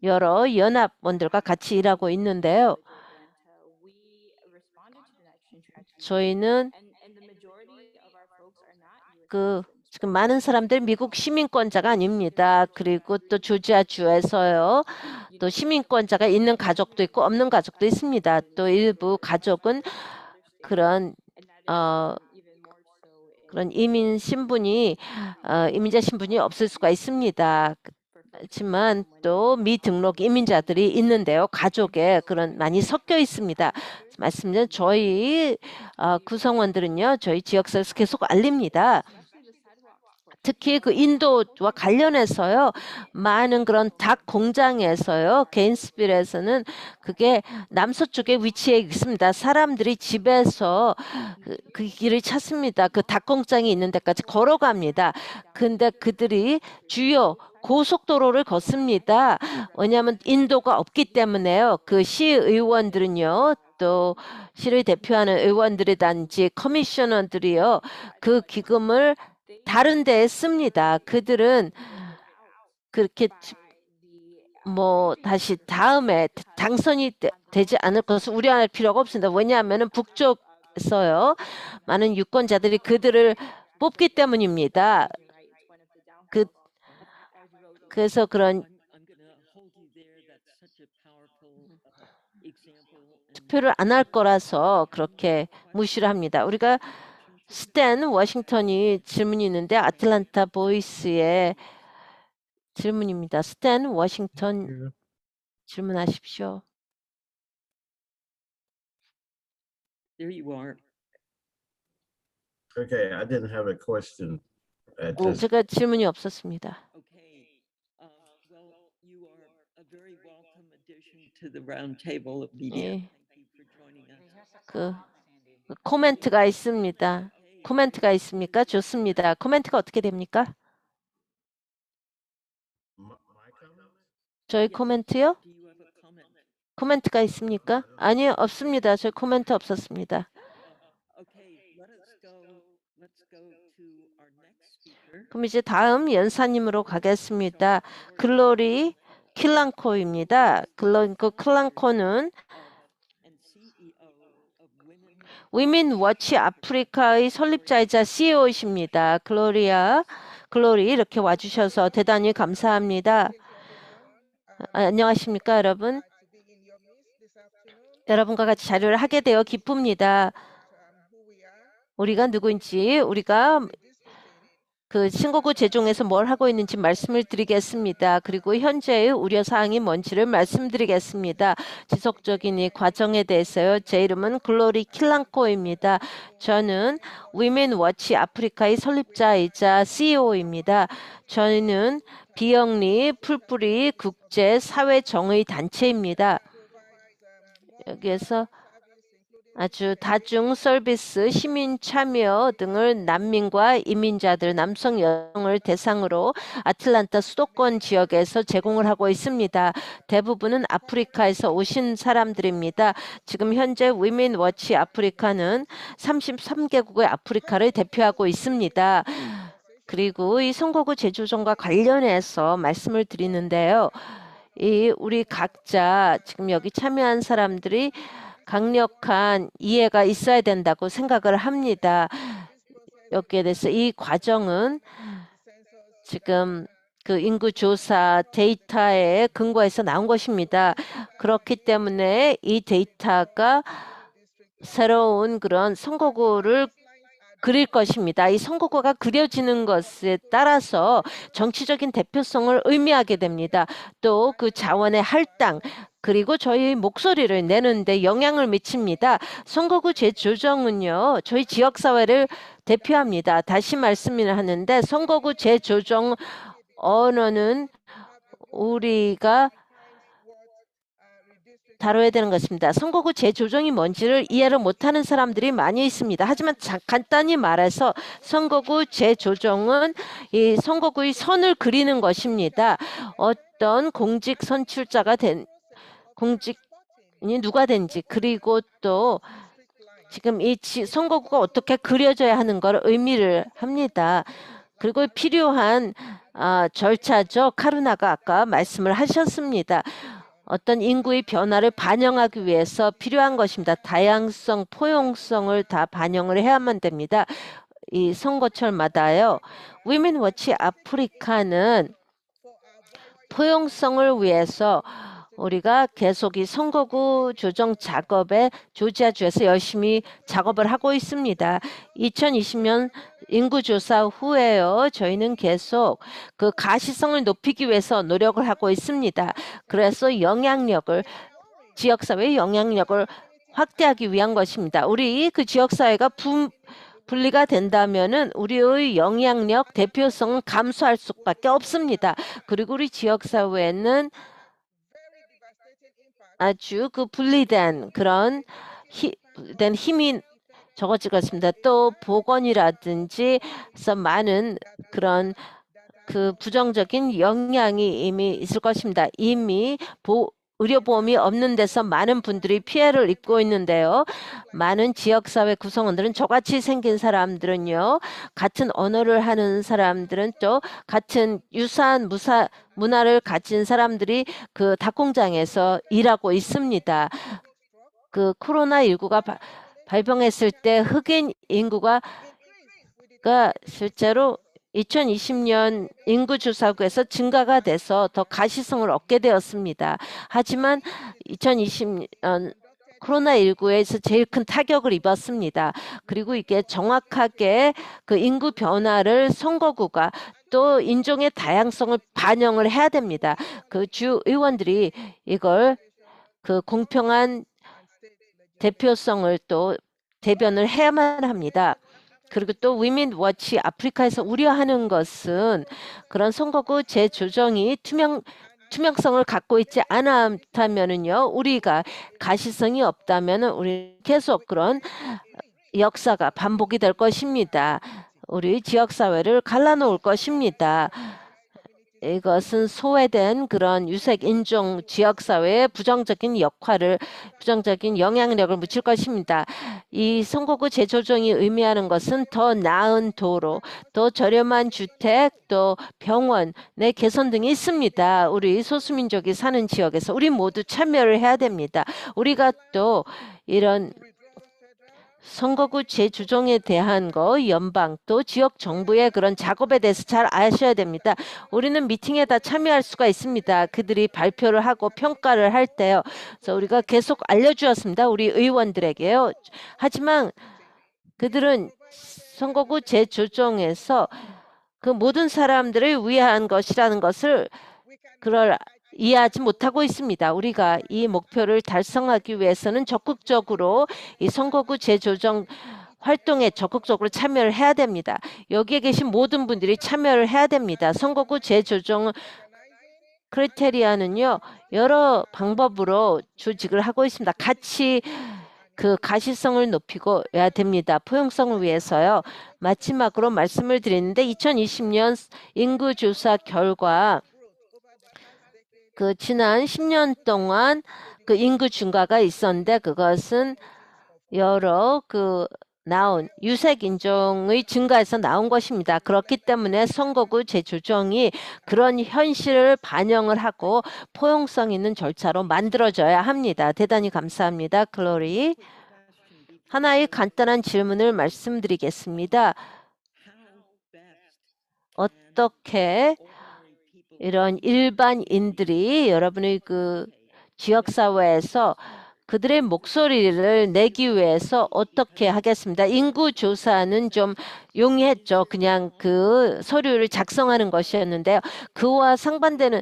여러 연합원들과 같이 일하고 있는데요. 저희는 지금 많은 사람들 미국 시민권자가 아닙니다. 그리고 또 조지아주에서요. 또 시민권자가 있는 가족도 있고 없는 가족도 있습니다. 또 일부 가족은 그런 이민자 신분이 없을 수가 있습니다. 하지만 또 미등록 이민자들이 있는데요. 가족에 많이 섞여 있습니다. 말씀드린 저희 구성원들은요. 저희 지역사회에서 계속 알립니다. 특히 그 인도와 관련해서요. 많은 그런 닭 공장에서요. 게인스빌에서는 그게 남서쪽에 위치해 있습니다. 사람들이 집에서 그 길을 찾습니다. 그 닭 공장이 있는 데까지 걸어갑니다. 근데 그들이 주요 고속도로를 걷습니다. 왜냐하면 인도가 없기 때문에요. 그 시의원들은요. 또 시를 대표하는 의원들이든지 커미셔너들이요. 그 기금을 다른 데에 씁니다. 그들은 그렇게 뭐 다시 다음에 당선이 되지 않을 것을 우려할 필요가 없습니다. 왜냐하면 북쪽에서요. 많은 유권자들이 그들을 뽑기 때문입니다. 그래서 그런 I'm going to hold you there. That's such a powerful example. And 투표를 안 할 거라서 그렇게 무시를 합니다. 우리가 스탠 워싱턴이 질문이 있는데 아틀란타 보이스의 질문입니다. 스탠 워싱턴 질문하십시오. there you are. Okay, I didn't have a question at this. 제가 질문이 없었습니다. Okay. Well, you are a very welcome addition to the round table of media. 예, Thank you for joining us. 그 코멘트가 있습니다. 코멘트가 있습니까? 좋습니다. 코멘트가 어떻게 됩니까? My comment? 저희 코멘트요? Do you have a comment? 코멘트가 있습니까? 아니요, 없습니다. 저희 코멘트 없었습니다. Okay, let's go to our next speaker. 그럼 이제 다음 연사님으로 가겠습니다. 글로리 킬랑코입니다. 글로리 킬랑코는 And CEO of Women 위민 워치 아프리카의 설립자이자 CEO이십니다. 글로리 이렇게 와주셔서 대단히 감사합니다. 안녕하십니까, 여러분? 여러분과 같이 자료를 하게 되어 기쁩니다. 우리가 누구인지, 우리가 그 신고구 제종에서 뭘 하고 있는지 말씀을 드리겠습니다. 그리고 현재의 우려사항이 뭔지를 말씀드리겠습니다. 지속적인 이 과정에 대해서요. 제 이름은 글로리 킬랑코입니다. 저는 위멘 워치 아프리카의 설립자이자 CEO입니다. 저희는 비영리 풀뿌리 국제 사회 정의 단체입니다. 여기에서 아주 다중 서비스, 시민 참여 등을 난민과 이민자들, 남성 여성을 대상으로 아틀란타 수도권 지역에서 제공을 하고 있습니다. 대부분은 아프리카에서 오신 사람들입니다. 지금 현재 위민 워치 아프리카는 33개국의 아프리카를 대표하고 있습니다. 그리고 이 선거구 재조정과 관련해서 말씀을 드리는데요. 우리 각자 지금 여기 참여한 사람들이 강력한 이해가 있어야 된다고 생각을 합니다. 여기에 대해서 이 과정은 지금 그 인구 조사 데이터에 근거해서 나온 것입니다. 그렇기 때문에 이 데이터가 새로운 그런 선거구를 그릴 것입니다. 이 선거구가 그려지는 것에 따라서 정치적인 대표성을 의미하게 됩니다. 또 그 자원의 할당 그리고 저희 목소리를 내는데 영향을 미칩니다. 선거구 재조정은요. 저희 지역사회를 대표합니다. 다시 말씀을 하는데 선거구 재조정 언어는 우리가 다뤄야 되는 것입니다. 선거구 재조정이 뭔지를 이해를 못하는 사람들이 많이 있습니다. 하지만 간단히 말해서 선거구 재조정은 이 선거구의 선을 그리는 것입니다. 어떤 공직 선출자가 공직이 누가 된지 그리고 또 지금 이 선거구가 어떻게 그려져야 하는 걸 의미를 합니다. 그리고 필요한 절차죠. 카루나가 아까 말씀을 하셨습니다. 어떤 인구의 변화를 반영하기 위해서 필요한 것입니다. 다양성, 포용성을 다 반영을 해야만 됩니다. 이 선거철마다요. 위멘 워치 아프리카는 포용성을 위해서 우리가 계속 이 선거구 조정 작업에 조지아주에서 열심히 작업을 하고 있습니다. 2020년 인구조사 후에요. 저희는 계속 그 가시성을 높이기 위해서 노력을 하고 있습니다. 그래서 지역사회의 영향력을 확대하기 위한 것입니다. 우리 그 지역사회가 분리가 된다면은 우리의 영향력, 대표성은 감소할 수밖에 없습니다. 그리고 우리 지역사회는 아주 그 분리된 그런 힘이 적어질 것입니다. 또 보건이라든지 해서 많은 그런 그 부정적인 영향이 이미 있을 것입니다. 이미 의료보험이 없는 데서 많은 분들이 피해를 입고 있는데요. 많은 지역사회 구성원들은 저같이 생긴 사람들은요. 같은 언어를 하는 사람들은 또 같은 유사한 문화를 가진 사람들이 그 닭공장에서 일하고 있습니다. 그 코로나19가 발병했을 때 흑인 인구가 실제로 2020년 인구조사국에서 증가가 돼서 더 가시성을 얻게 되었습니다. 하지만 2020년 코로나19에서 제일 큰 타격을 입었습니다. 그리고 이게 정확하게 그 인구 변화를 선거구가 또 인종의 다양성을 반영을 해야 됩니다. 그 주 의원들이 이걸 그 공평한 대표성을 또 대변을 해야만 합니다. 그리고 또 위민 워치 아프리카에서 우려하는 것은 그런 선거구 재조정이 투명성을 갖고 있지 않다면은요, 우리가 가시성이 없다면은 우리 계속 그런 역사가 반복이 될 것입니다. 우리 지역사회를 갈라놓을 것입니다. 이것은 소외된 그런 유색 인종 지역사회에 부정적인 영향력을 미칠 것입니다. 이 선거구 재조정이 의미하는 것은 더 나은 도로, 더 저렴한 주택, 또 병원의 개선 등이 있습니다. 우리 소수민족이 사는 지역에서 우리 모두 참여를 해야 됩니다. 우리가 또 이런 선거구 재조정에 대한 거 연방 또 지역 정부의 그런 작업에 대해서 잘 아셔야 됩니다. 우리는 미팅에 다 참여할 수가 있습니다. 그들이 발표를 하고 평가를 할 때요. 그래서 우리가 계속 알려주었습니다. 우리 의원들에게요. 하지만 그들은 선거구 재조정에서 그 모든 사람들을 위한 것이라는 것을 이해하지 못하고 있습니다. 우리가 이 목표를 달성하기 위해서는 적극적으로 이 선거구 재조정 활동에 적극적으로 참여를 해야 됩니다. 여기에 계신 모든 분들이 참여를 해야 됩니다. 선거구 재조정 크리테리아는요, 여러 방법으로 조직을 하고 있습니다. 같이 그 가시성을 높이고 해야 됩니다. 포용성을 위해서요. 마지막으로 말씀을 드리는데 2020년 인구조사 결과 그 지난 10년 동안 그 인구 증가가 있었는데 그것은 여러 나온 유색 인종의 증가에서 나온 것입니다. 그렇기 때문에 선거구 재조정이 그런 현실을 반영을 하고 포용성 있는 절차로 만들어져야 합니다. 대단히 감사합니다. 클로리. 하나의 간단한 질문을 말씀드리겠습니다. 어떻게 이런 일반인들이 여러분의 그 지역사회에서 그들의 목소리를 내기 위해서 어떻게 하겠습니다. 인구조사는 좀 용이했죠. 그냥 그 서류를 작성하는 것이었는데요. 그와 상반되는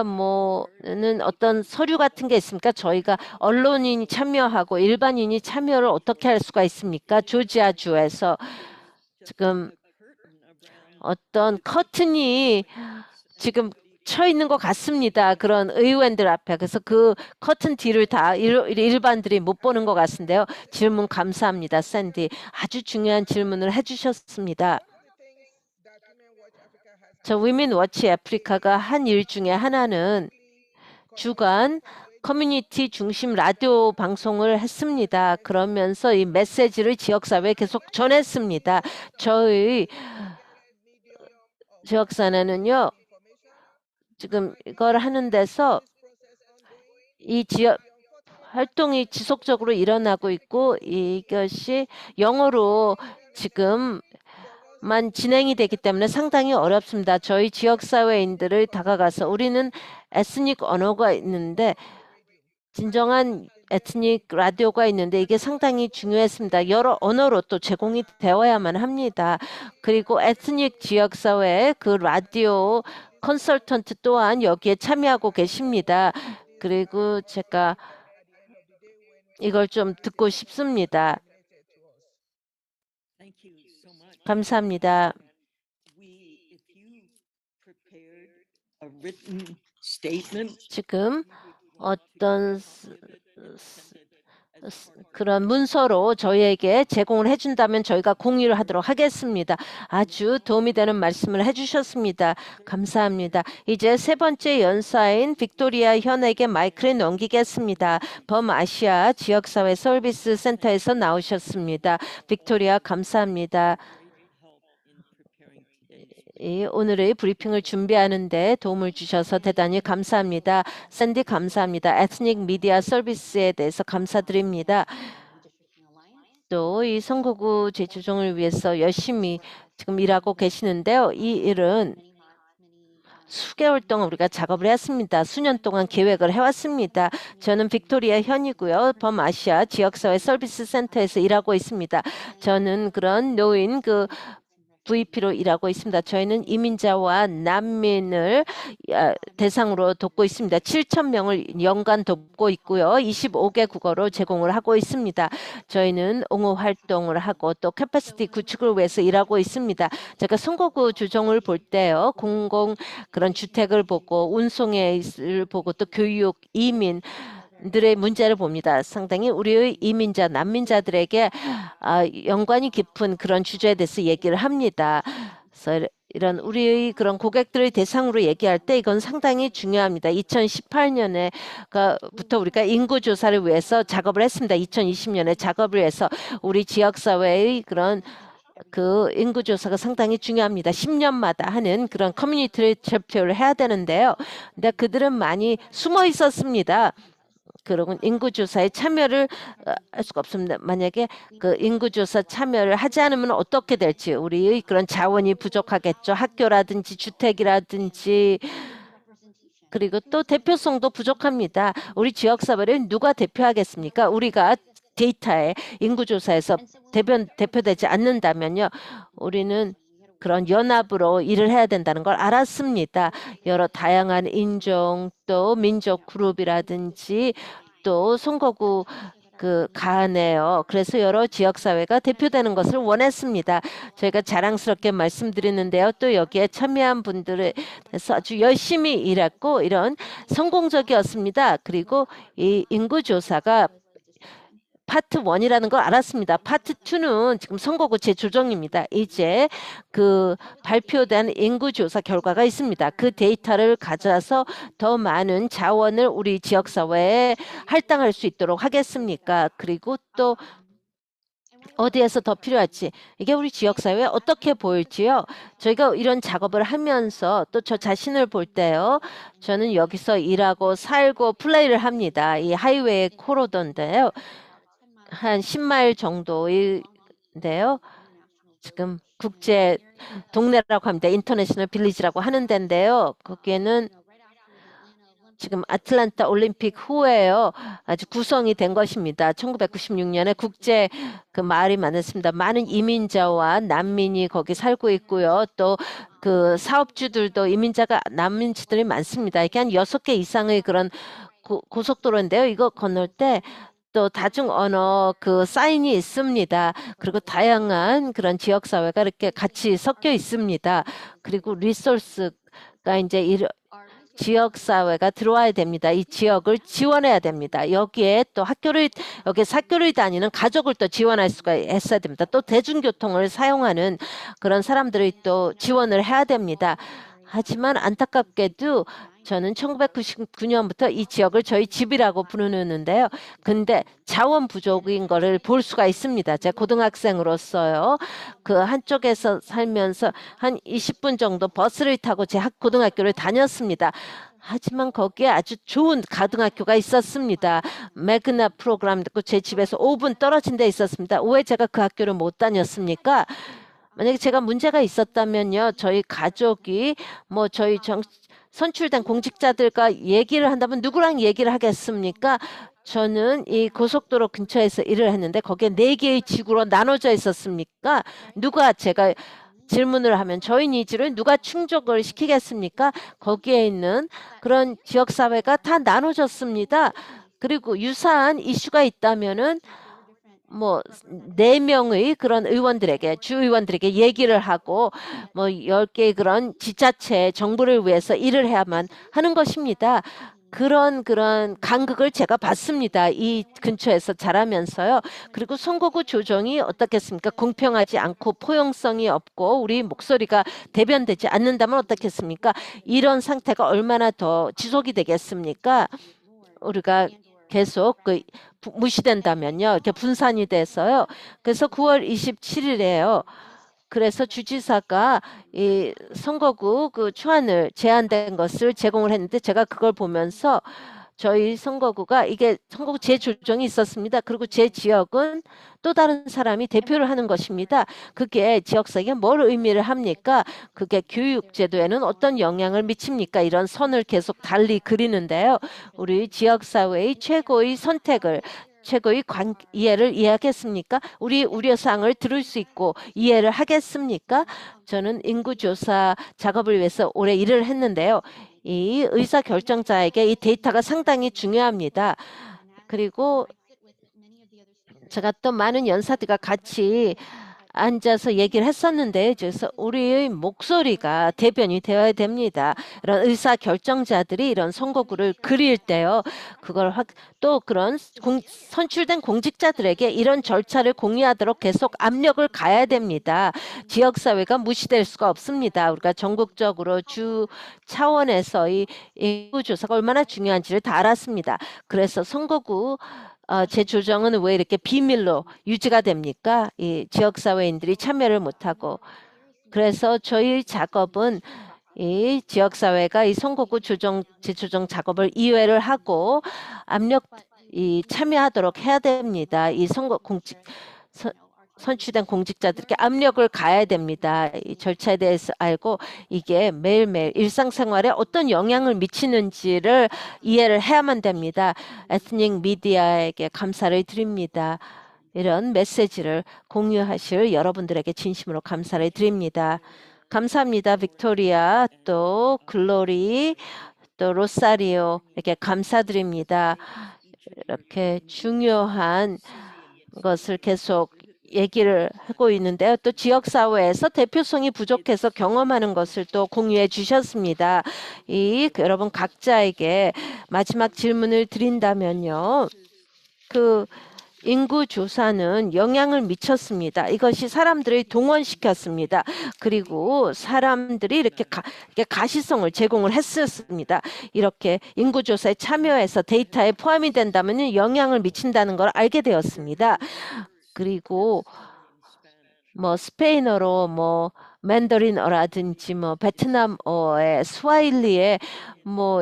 뭐는 어떤 서류 같은 게 있습니까? 저희가 언론인이 참여하고 일반인이 참여를 어떻게 할 수가 있습니까? 조지아주에서 지금 어떤 커튼이 지금 쳐 있는 것 같습니다. 그런 의원들 앞에. 그래서 그 커튼 뒤를 다 일반들이 못 보는 것 같은데요. 질문 감사합니다. 샌디. 아주 중요한 질문을 해주셨습니다. 저 위민 워치 아프리카가 한 일 중에 하나는 주간 커뮤니티 중심 라디오 방송을 했습니다. 그러면서 이 메시지를 지역사회에 계속 전했습니다. 저희 지역사회는요. 지금 이걸 하는 데서 이 지역 활동이 지속적으로 일어나고 있고 이것이 영어로 지금만 진행이 되기 때문에 상당히 어렵습니다. 저희 지역사회인들을 다가가서 우리는 에스닉 언어가 있는데 진정한 에트닉 라디오가 있는데 이게 상당히 중요했습니다. 여러 언어로 또 제공이 되어야만 합니다. 그리고 에트닉 지역사회의 그 라디오 컨설턴트 또한 여기에 참여하고 계십니다. 그리고 제가 이걸 좀 듣고 싶습니다. 감사합니다. 지금 어떤 그런 문서로 저희에게 제공을 해준다면 저희가 공유를 하도록 하겠습니다. 아주 도움이 되는 말씀을 해주셨습니다. 감사합니다. 이제 세 번째 연사인 빅토리아 현에게 마이크를 넘기겠습니다. 범아시아 지역사회 서비스 센터에서 나오셨습니다. 빅토리아 감사합니다. 오늘의 브리핑을 준비하는데 도움을 주셔서 대단히 감사합니다. 샌디 감사합니다. 에트닉 미디어 서비스에 대해서 감사드립니다. 또 이 선거구 재조정을 위해서 열심히 지금 일하고 계시는데요. 이 일은 수개월 동안 우리가 작업을 했습니다. 수년 동안 계획을 해왔습니다. 저는 빅토리아 현이고요. 범아시아 지역사회 서비스 센터에서 일하고 있습니다. 저는 그런 노인 VP로 일하고 있습니다. 저희는 이민자와 난민을 대상으로 돕고 있습니다. 7,000명을 연간 돕고 있고요. 25개 국어로 제공을 하고 있습니다. 저희는 옹호 활동을 하고 또 캐파시티 구축을 위해서 일하고 있습니다. 제가 선거구 조정을 볼 때요. 공공 그런 주택을 보고 운송을 보고 또 교육, 이민 들의 문제를 봅니다. 상당히 우리의 이민자, 난민자들에게 연관이 깊은 그런 주제에 대해서 얘기를 합니다. 그래서 이런 우리의 그런 고객들의 대상으로 얘기할 때 이건 상당히 중요합니다. 2018년에부터 우리가 인구조사를 위해서 작업을 했습니다. 2020년에 작업을 해서 우리 지역사회의 그런 인구조사가 상당히 중요합니다. 10년마다 하는 그런 커뮤니티 발표를 해야 되는데요. 근데 그들은 많이 숨어 있었습니다. 그런 인구조사에 참여를 할 수가 없습니다. 만약에 인구조사 참여를 하지 않으면 어떻게 될지 우리의 그런 자원이 부족하겠죠. 학교라든지 주택이라든지 그리고 또 대표성도 부족합니다. 우리 지역사회를 누가 대표하겠습니까? 우리가 데이터에 인구조사에서 대표되지 않는다면요. 우리는 그런 연합으로 일을 해야 된다는 걸 알았습니다. 여러 다양한 인종 또 민족 그룹이라든지 또 선거구 가네요. 그래서 여러 지역사회가 대표되는 것을 원했습니다. 저희가 자랑스럽게 말씀드리는데요. 또 여기에 참여한 분들에서 아주 열심히 일했고 이런 성공적이었습니다. 그리고 이 인구조사가 파트 1이라는 걸 알았습니다. 파트 2는 지금 선거구 재조정입니다. 이제 발표된 인구조사 결과가 있습니다. 그 데이터를 가져와서 더 많은 자원을 우리 지역사회에 할당할 수 있도록 하겠습니까? 그리고 또 어디에서 더 필요할지 이게 우리 지역사회에 어떻게 보일지요. 저희가 이런 작업을 하면서 또 저 자신을 볼 때요. 저는 여기서 일하고 살고 플레이를 합니다. 이 하이웨이 코리도인데요. 한 10마일 정도인데요. 지금 국제 동네라고 합니다. 인터내셔널 빌리지라고 하는 데인데요. 거기에는 지금 아틀란타 올림픽 후에요. 아주 구성이 된 것입니다. 1996년에 국제 마을이 만났습니다. 많은 이민자와 난민이 거기 살고 있고요. 또 사업주들도 난민들이 많습니다. 이게 한 6개 이상의 그런 고속도로인데요. 이거 건널 때 또 다중 언어 사인이 있습니다. 그리고 다양한 그런 지역 사회가 이렇게 같이 섞여 있습니다. 그리고 리소스가 이제 지역 사회가 들어와야 됩니다. 이 지역을 지원해야 됩니다. 여기에 또 여기서 학교를 다니는 가족을 또 지원할 수가 있어야 됩니다. 또 대중교통을 사용하는 그런 사람들이 또 지원을 해야 됩니다. 하지만 안타깝게도 저는 1999년부터 이 지역을 저희 집이라고 부르는데요. 근데 자원 부족인 거를 볼 수가 있습니다. 제가 고등학생으로서요. 한쪽에서 살면서 한 20분 정도 버스를 타고 제 고등학교를 다녔습니다. 하지만 거기에 아주 좋은 고등학교가 있었습니다. 매그나 프로그램 듣고 제 집에서 5분 떨어진 데 있었습니다. 왜 제가 그 학교를 못 다녔습니까? 만약에 제가 문제가 있었다면요. 저희 가족이 저희 선출된 공직자들과 얘기를 한다면 누구랑 얘기를 하겠습니까? 저는 이 고속도로 근처에서 일을 했는데 거기에 4개의 지구로 나눠져 있었습니까? 제가 질문을 하면 저희 니즈를 누가 충족을 시키겠습니까? 거기에 있는 그런 지역사회가 다 나눠졌습니다. 그리고 유사한 이슈가 있다면은 4명의 그런 의원들에게, 주의원들에게 얘기를 하고 10개의 그런 지자체, 정부를 위해서 일을 해야만 하는 것입니다. 그런 간극을 제가 봤습니다. 이 근처에서 자라면서요. 그리고 선거구 조정이 어떻겠습니까? 공평하지 않고 포용성이 없고 우리 목소리가 대변되지 않는다면 어떻겠습니까? 이런 상태가 얼마나 더 지속이 되겠습니까? 우리가 계속 무시된다면요. 이렇게 분산이 돼서요. 그래서 9월 27일에요. 그래서 주지사가 이 선거구 초안을 제안된 것을 제공을 했는데 제가 그걸 보면서 저희 선거구가 이게 선거구 재조정이 있었습니다. 그리고 제 지역은 또 다른 사람이 대표를 하는 것입니다. 그게 지역사회에 뭘 의미를 합니까? 그게 교육제도에는 어떤 영향을 미칩니까? 이런 선을 계속 달리 그리는데요. 우리 지역사회의 최고의 선택을 최고의 이해를 이해하겠습니까? 우리 우려사항을 들을 수 있고 이해를 하겠습니까? 저는 인구조사 작업을 위해서 오래 일을 했는데요. 이 의사결정자에게 이 데이터가 상당히 중요합니다. 그리고 제가 또 많은 연사들과 같이 앉아서 얘기를 했었는데 그래서 우리의 목소리가 대변이 되어야 됩니다. 이런 의사 결정자들이 이런 선거구를 그릴 때요. 그걸 또 그런 선출된 공직자들에게 이런 절차를 공유하도록 계속 압력을 가야 됩니다. 지역사회가 무시될 수가 없습니다. 우리가 전국적으로 주 차원에서의 인구조사가 얼마나 중요한지를 다 알았습니다. 그래서 선거구 재조정은 왜 이렇게 비밀로 유지가 됩니까? 이 지역사회인들이 참여를 못하고. 그래서 저희 작업은 이 지역사회가 이 선거구 재조정 작업을 이해를 하고 참여하도록 해야 됩니다. 이 선출된 공직자들에게 압력을 가해야 됩니다. 이 절차에 대해서 알고 이게 매일매일 일상생활에 어떤 영향을 미치는지를 이해를 해야만 됩니다. 에스닉 미디어에게 감사를 드립니다. 이런 메시지를 공유하실 여러분들에게 진심으로 감사를 드립니다. 감사합니다. 빅토리아, 또 글로리, 또 로사리오 이렇게 감사드립니다. 이렇게 중요한 것을 계속 얘기를 하고 있는데요. 또 지역사회에서 대표성이 부족해서 경험하는 것을 또 공유해 주셨습니다. 여러분 각자에게 마지막 질문을 드린다면요. 인구조사는 영향을 미쳤습니다. 이것이 사람들을 동원시켰습니다. 그리고 사람들이 이렇게 가시성을 제공을 했었습니다. 이렇게 인구조사에 참여해서 데이터에 포함이 된다면 영향을 미친다는 걸 알게 되었습니다. 그리고 스페인어로 맨더린어라든지 베트남어의 스와힐리에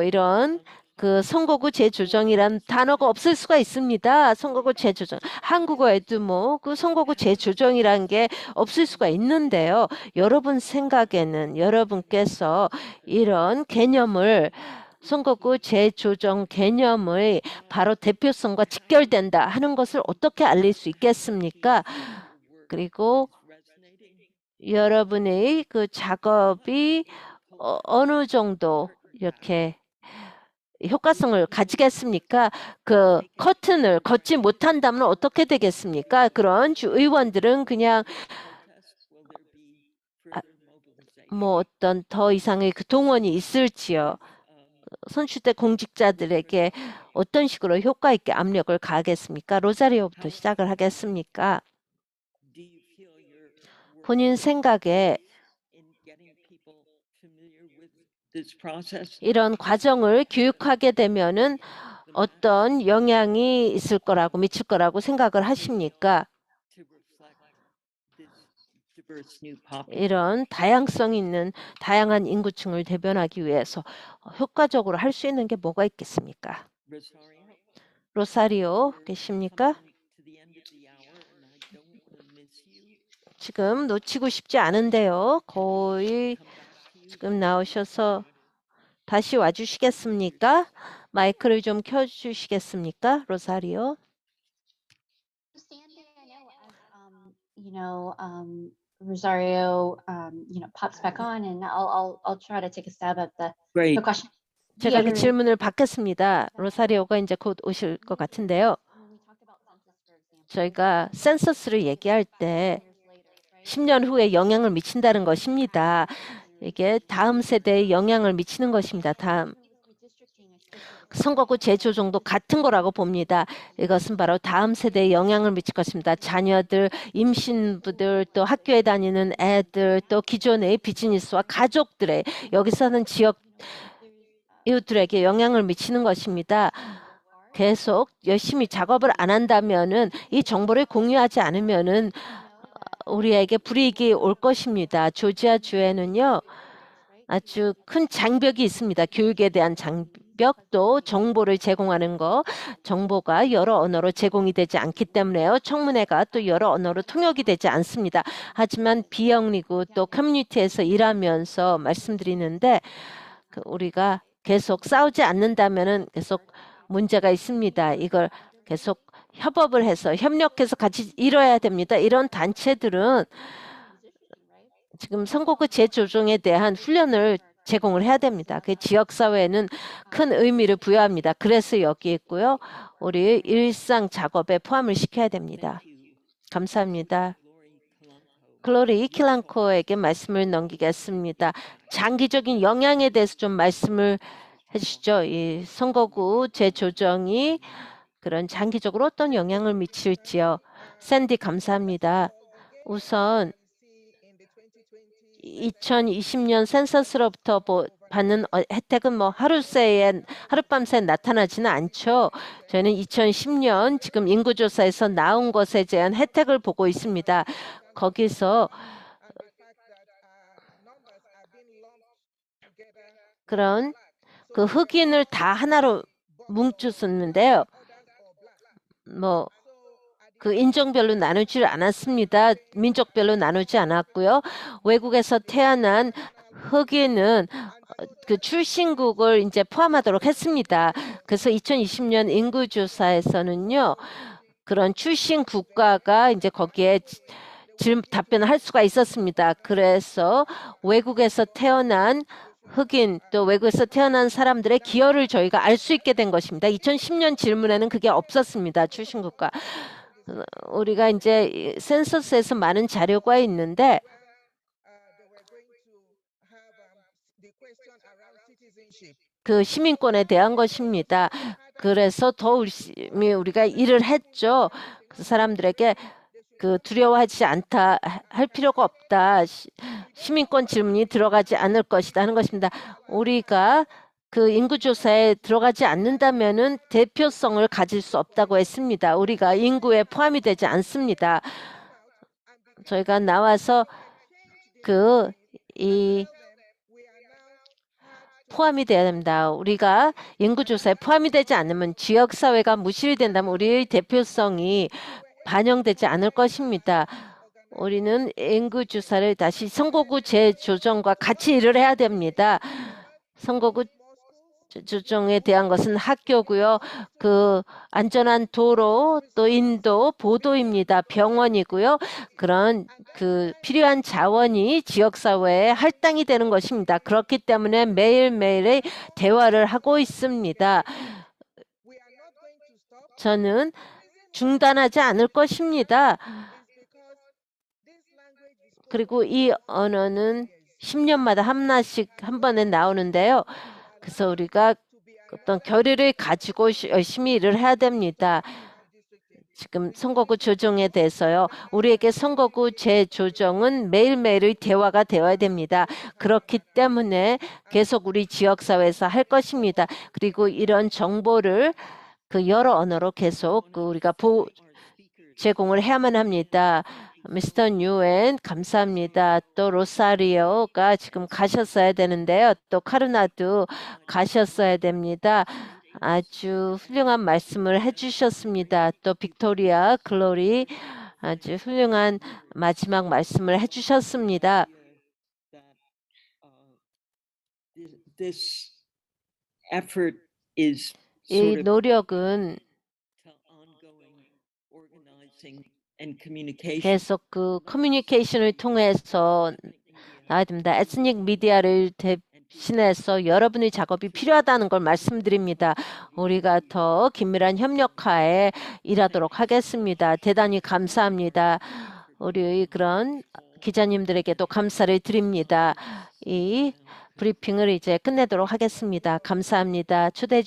이런 선거구 재조정이란 단어가 없을 수가 있습니다. 선거구 재조정. 한국어에도 선거구 재조정이란 게 없을 수가 있는데요. 여러분 생각에는 여러분께서 이런 개념을 선거구 재조정 개념의 바로 대표성과 직결된다 하는 것을 어떻게 알릴 수 있겠습니까? 그리고 여러분의 작업이 어느 정도 이렇게 효과성을 가지겠습니까? 커튼을 걷지 못한다면 어떻게 되겠습니까? 그런 주 의원들은 그냥 어떤 더 이상의 동원이 있을지요. 선출대 공직자들에게 어떤 식으로 효과 있게 압력을 가하겠습니까? 로자리오부터 시작을 하겠습니까? 본인 생각에 이런 과정을 교육하게 되면은 어떤 영향이 있을 거라고 미칠 거라고 생각을 하십니까? 이런 다양성 있는 다양한 인구층을 대변하기 위해서 효과적으로 할 수 있는 게 뭐가 있겠습니까? 로사리오 계십니까? 지금 놓치고 싶지 않은데요. 거의 지금 나오셔서 다시 와주시겠습니까? 마이크를 좀 켜주시겠습니까? 로사리오. Rosario, pops back on, and I'll try to take a stab at the Great. question. 제가 Yeah. 질문을 받겠습니다. 로사리오가 이제 곧 오실 것 같은데요. 저희가 센서스를 얘기할 때 10년 후에 영향을 미친다는 것입니다. 이게 다음 세대에 영향을 미치는 것입니다. 선거구 재조정도 같은 거라고 봅니다. 이것은 바로 다음 세대에 영향을 미칠 것입니다. 자녀들, 임신부들, 또 학교에 다니는 애들, 또 기존의 비즈니스와 가족들의 여기 사는 지역 이웃들에게 영향을 미치는 것입니다. 계속 열심히 작업을 안 한다면은 이 정보를 공유하지 않으면은 우리에게 불이익이 올 것입니다. 조지아 주에는요. 아주 큰 장벽이 있습니다. 교육에 대한 장벽도 정보를 제공하는 거, 정보가 여러 언어로 제공이 되지 않기 때문에요. 청문회가 또 여러 언어로 통역이 되지 않습니다. 하지만 비영리고 또 커뮤니티에서 일하면서 말씀드리는데 우리가 계속 싸우지 않는다면은 계속 문제가 있습니다. 이걸 계속 협업을 해서 협력해서 같이 이뤄야 됩니다. 이런 단체들은 지금 선거구 재조정에 대한 훈련을 제공을 해야 됩니다. 그 지역사회에는 큰 의미를 부여합니다. 그래서 여기 있고요. 우리 일상 작업에 포함을 시켜야 됩니다. 감사합니다. 글로리 킬랑코에게 말씀을 넘기겠습니다. 장기적인 영향에 대해서 좀 말씀을 해주시죠. 이 선거구 재조정이 그런 장기적으로 어떤 영향을 미칠지요. 샌디 감사합니다. 우선 2020년 센서스로부터 받는 혜택은 뭐 하룻밤새 나타나지는 않죠. 저희는 2010년 지금 인구조사에서 나온 것에 대한 혜택을 보고 있습니다. 거기서 그런 그 흑인을 다 하나로 뭉쳤었는데요. 뭐 그 인종별로 나누지 않았습니다. 민족별로 나누지 않았고요. 외국에서 태어난 흑인은 그 출신국을 이제 포함하도록 했습니다. 그래서 2020년 인구조사에서는요. 그런 출신 국가가 이제 거기에 답변을 할 수가 있었습니다. 그래서 외국에서 태어난 흑인 또 외국에서 태어난 사람들의 기여를 저희가 알 수 있게 된 것입니다. 2010년 질문에는 그게 없었습니다. 출신국가. 우리가 이제 센서스에서 많은 자료가 있는데 그 시민권에 대한 것입니다. 그래서 더 열심히 우리가 일을 했죠. 그 사람들에게 그 두려워하지 않다, 할 필요가 없다, 시민권 질문이 들어가지 않을 것이다 하는 것입니다. 우리가 그 인구조사에 들어가지 않는다면은 대표성을 가질 수 없다고 했습니다. 우리가 인구에 포함이 되지 않습니다. 저희가 나와서 포함이 돼야 됩니다. 우리가 인구조사에 포함이 되지 않으면 지역사회가 무시를 된다면 우리의 대표성이 반영되지 않을 것입니다. 우리는 인구조사를 다시 선거구 재조정과 같이 일을 해야 됩니다. 선거구 조정에 대한 것은 학교고요. 그 안전한 도로, 또 인도, 보도입니다. 병원이고요. 그런 그 필요한 자원이 지역사회에 할당이 되는 것입니다. 그렇기 때문에 매일매일의 대화를 하고 있습니다. 저는 중단하지 않을 것입니다. 그리고 이 언어는 10년마다 하나씩 한 번에 나오는데요. 그래서 우리가 어떤 결의를 가지고 열심히 일을 해야 됩니다. 지금 선거구 조정에 대해서요. 우리에게 선거구 재조정은 매일매일의 대화가 되어야 됩니다. 그렇기 때문에 계속 우리 지역사회에서 할 것입니다. 그리고 이런 정보를 그 여러 언어로 계속 우리가 제공을 해야만 합니다. 미스터 뉴엔 감사합니다. 또 로사리오가 지금 가셨어야 되는데요. 또 카르나도 가셨어야 됩니다. 아주 훌륭한 말씀을 해주셨습니다. 또 빅토리아 글로리 아주 훌륭한 마지막 말씀을 해주셨습니다. This effort is 이 sort of 노력은 ongoing organizing and communication. 계속 그 커뮤니케이션을 통해서 나와야 됩니다. 에스닉 미디어를 대신해서 여러분의 작업이 필요하다는 걸 말씀드립니다. 우리가 더 긴밀한 협력하에 일하도록 하겠습니다. 대단히 감사합니다. 우리 그런 기자님들에게도 감사를 드립니다. 이 브리핑을 이제 끝내도록 하겠습니다. 감사합니다. 초대해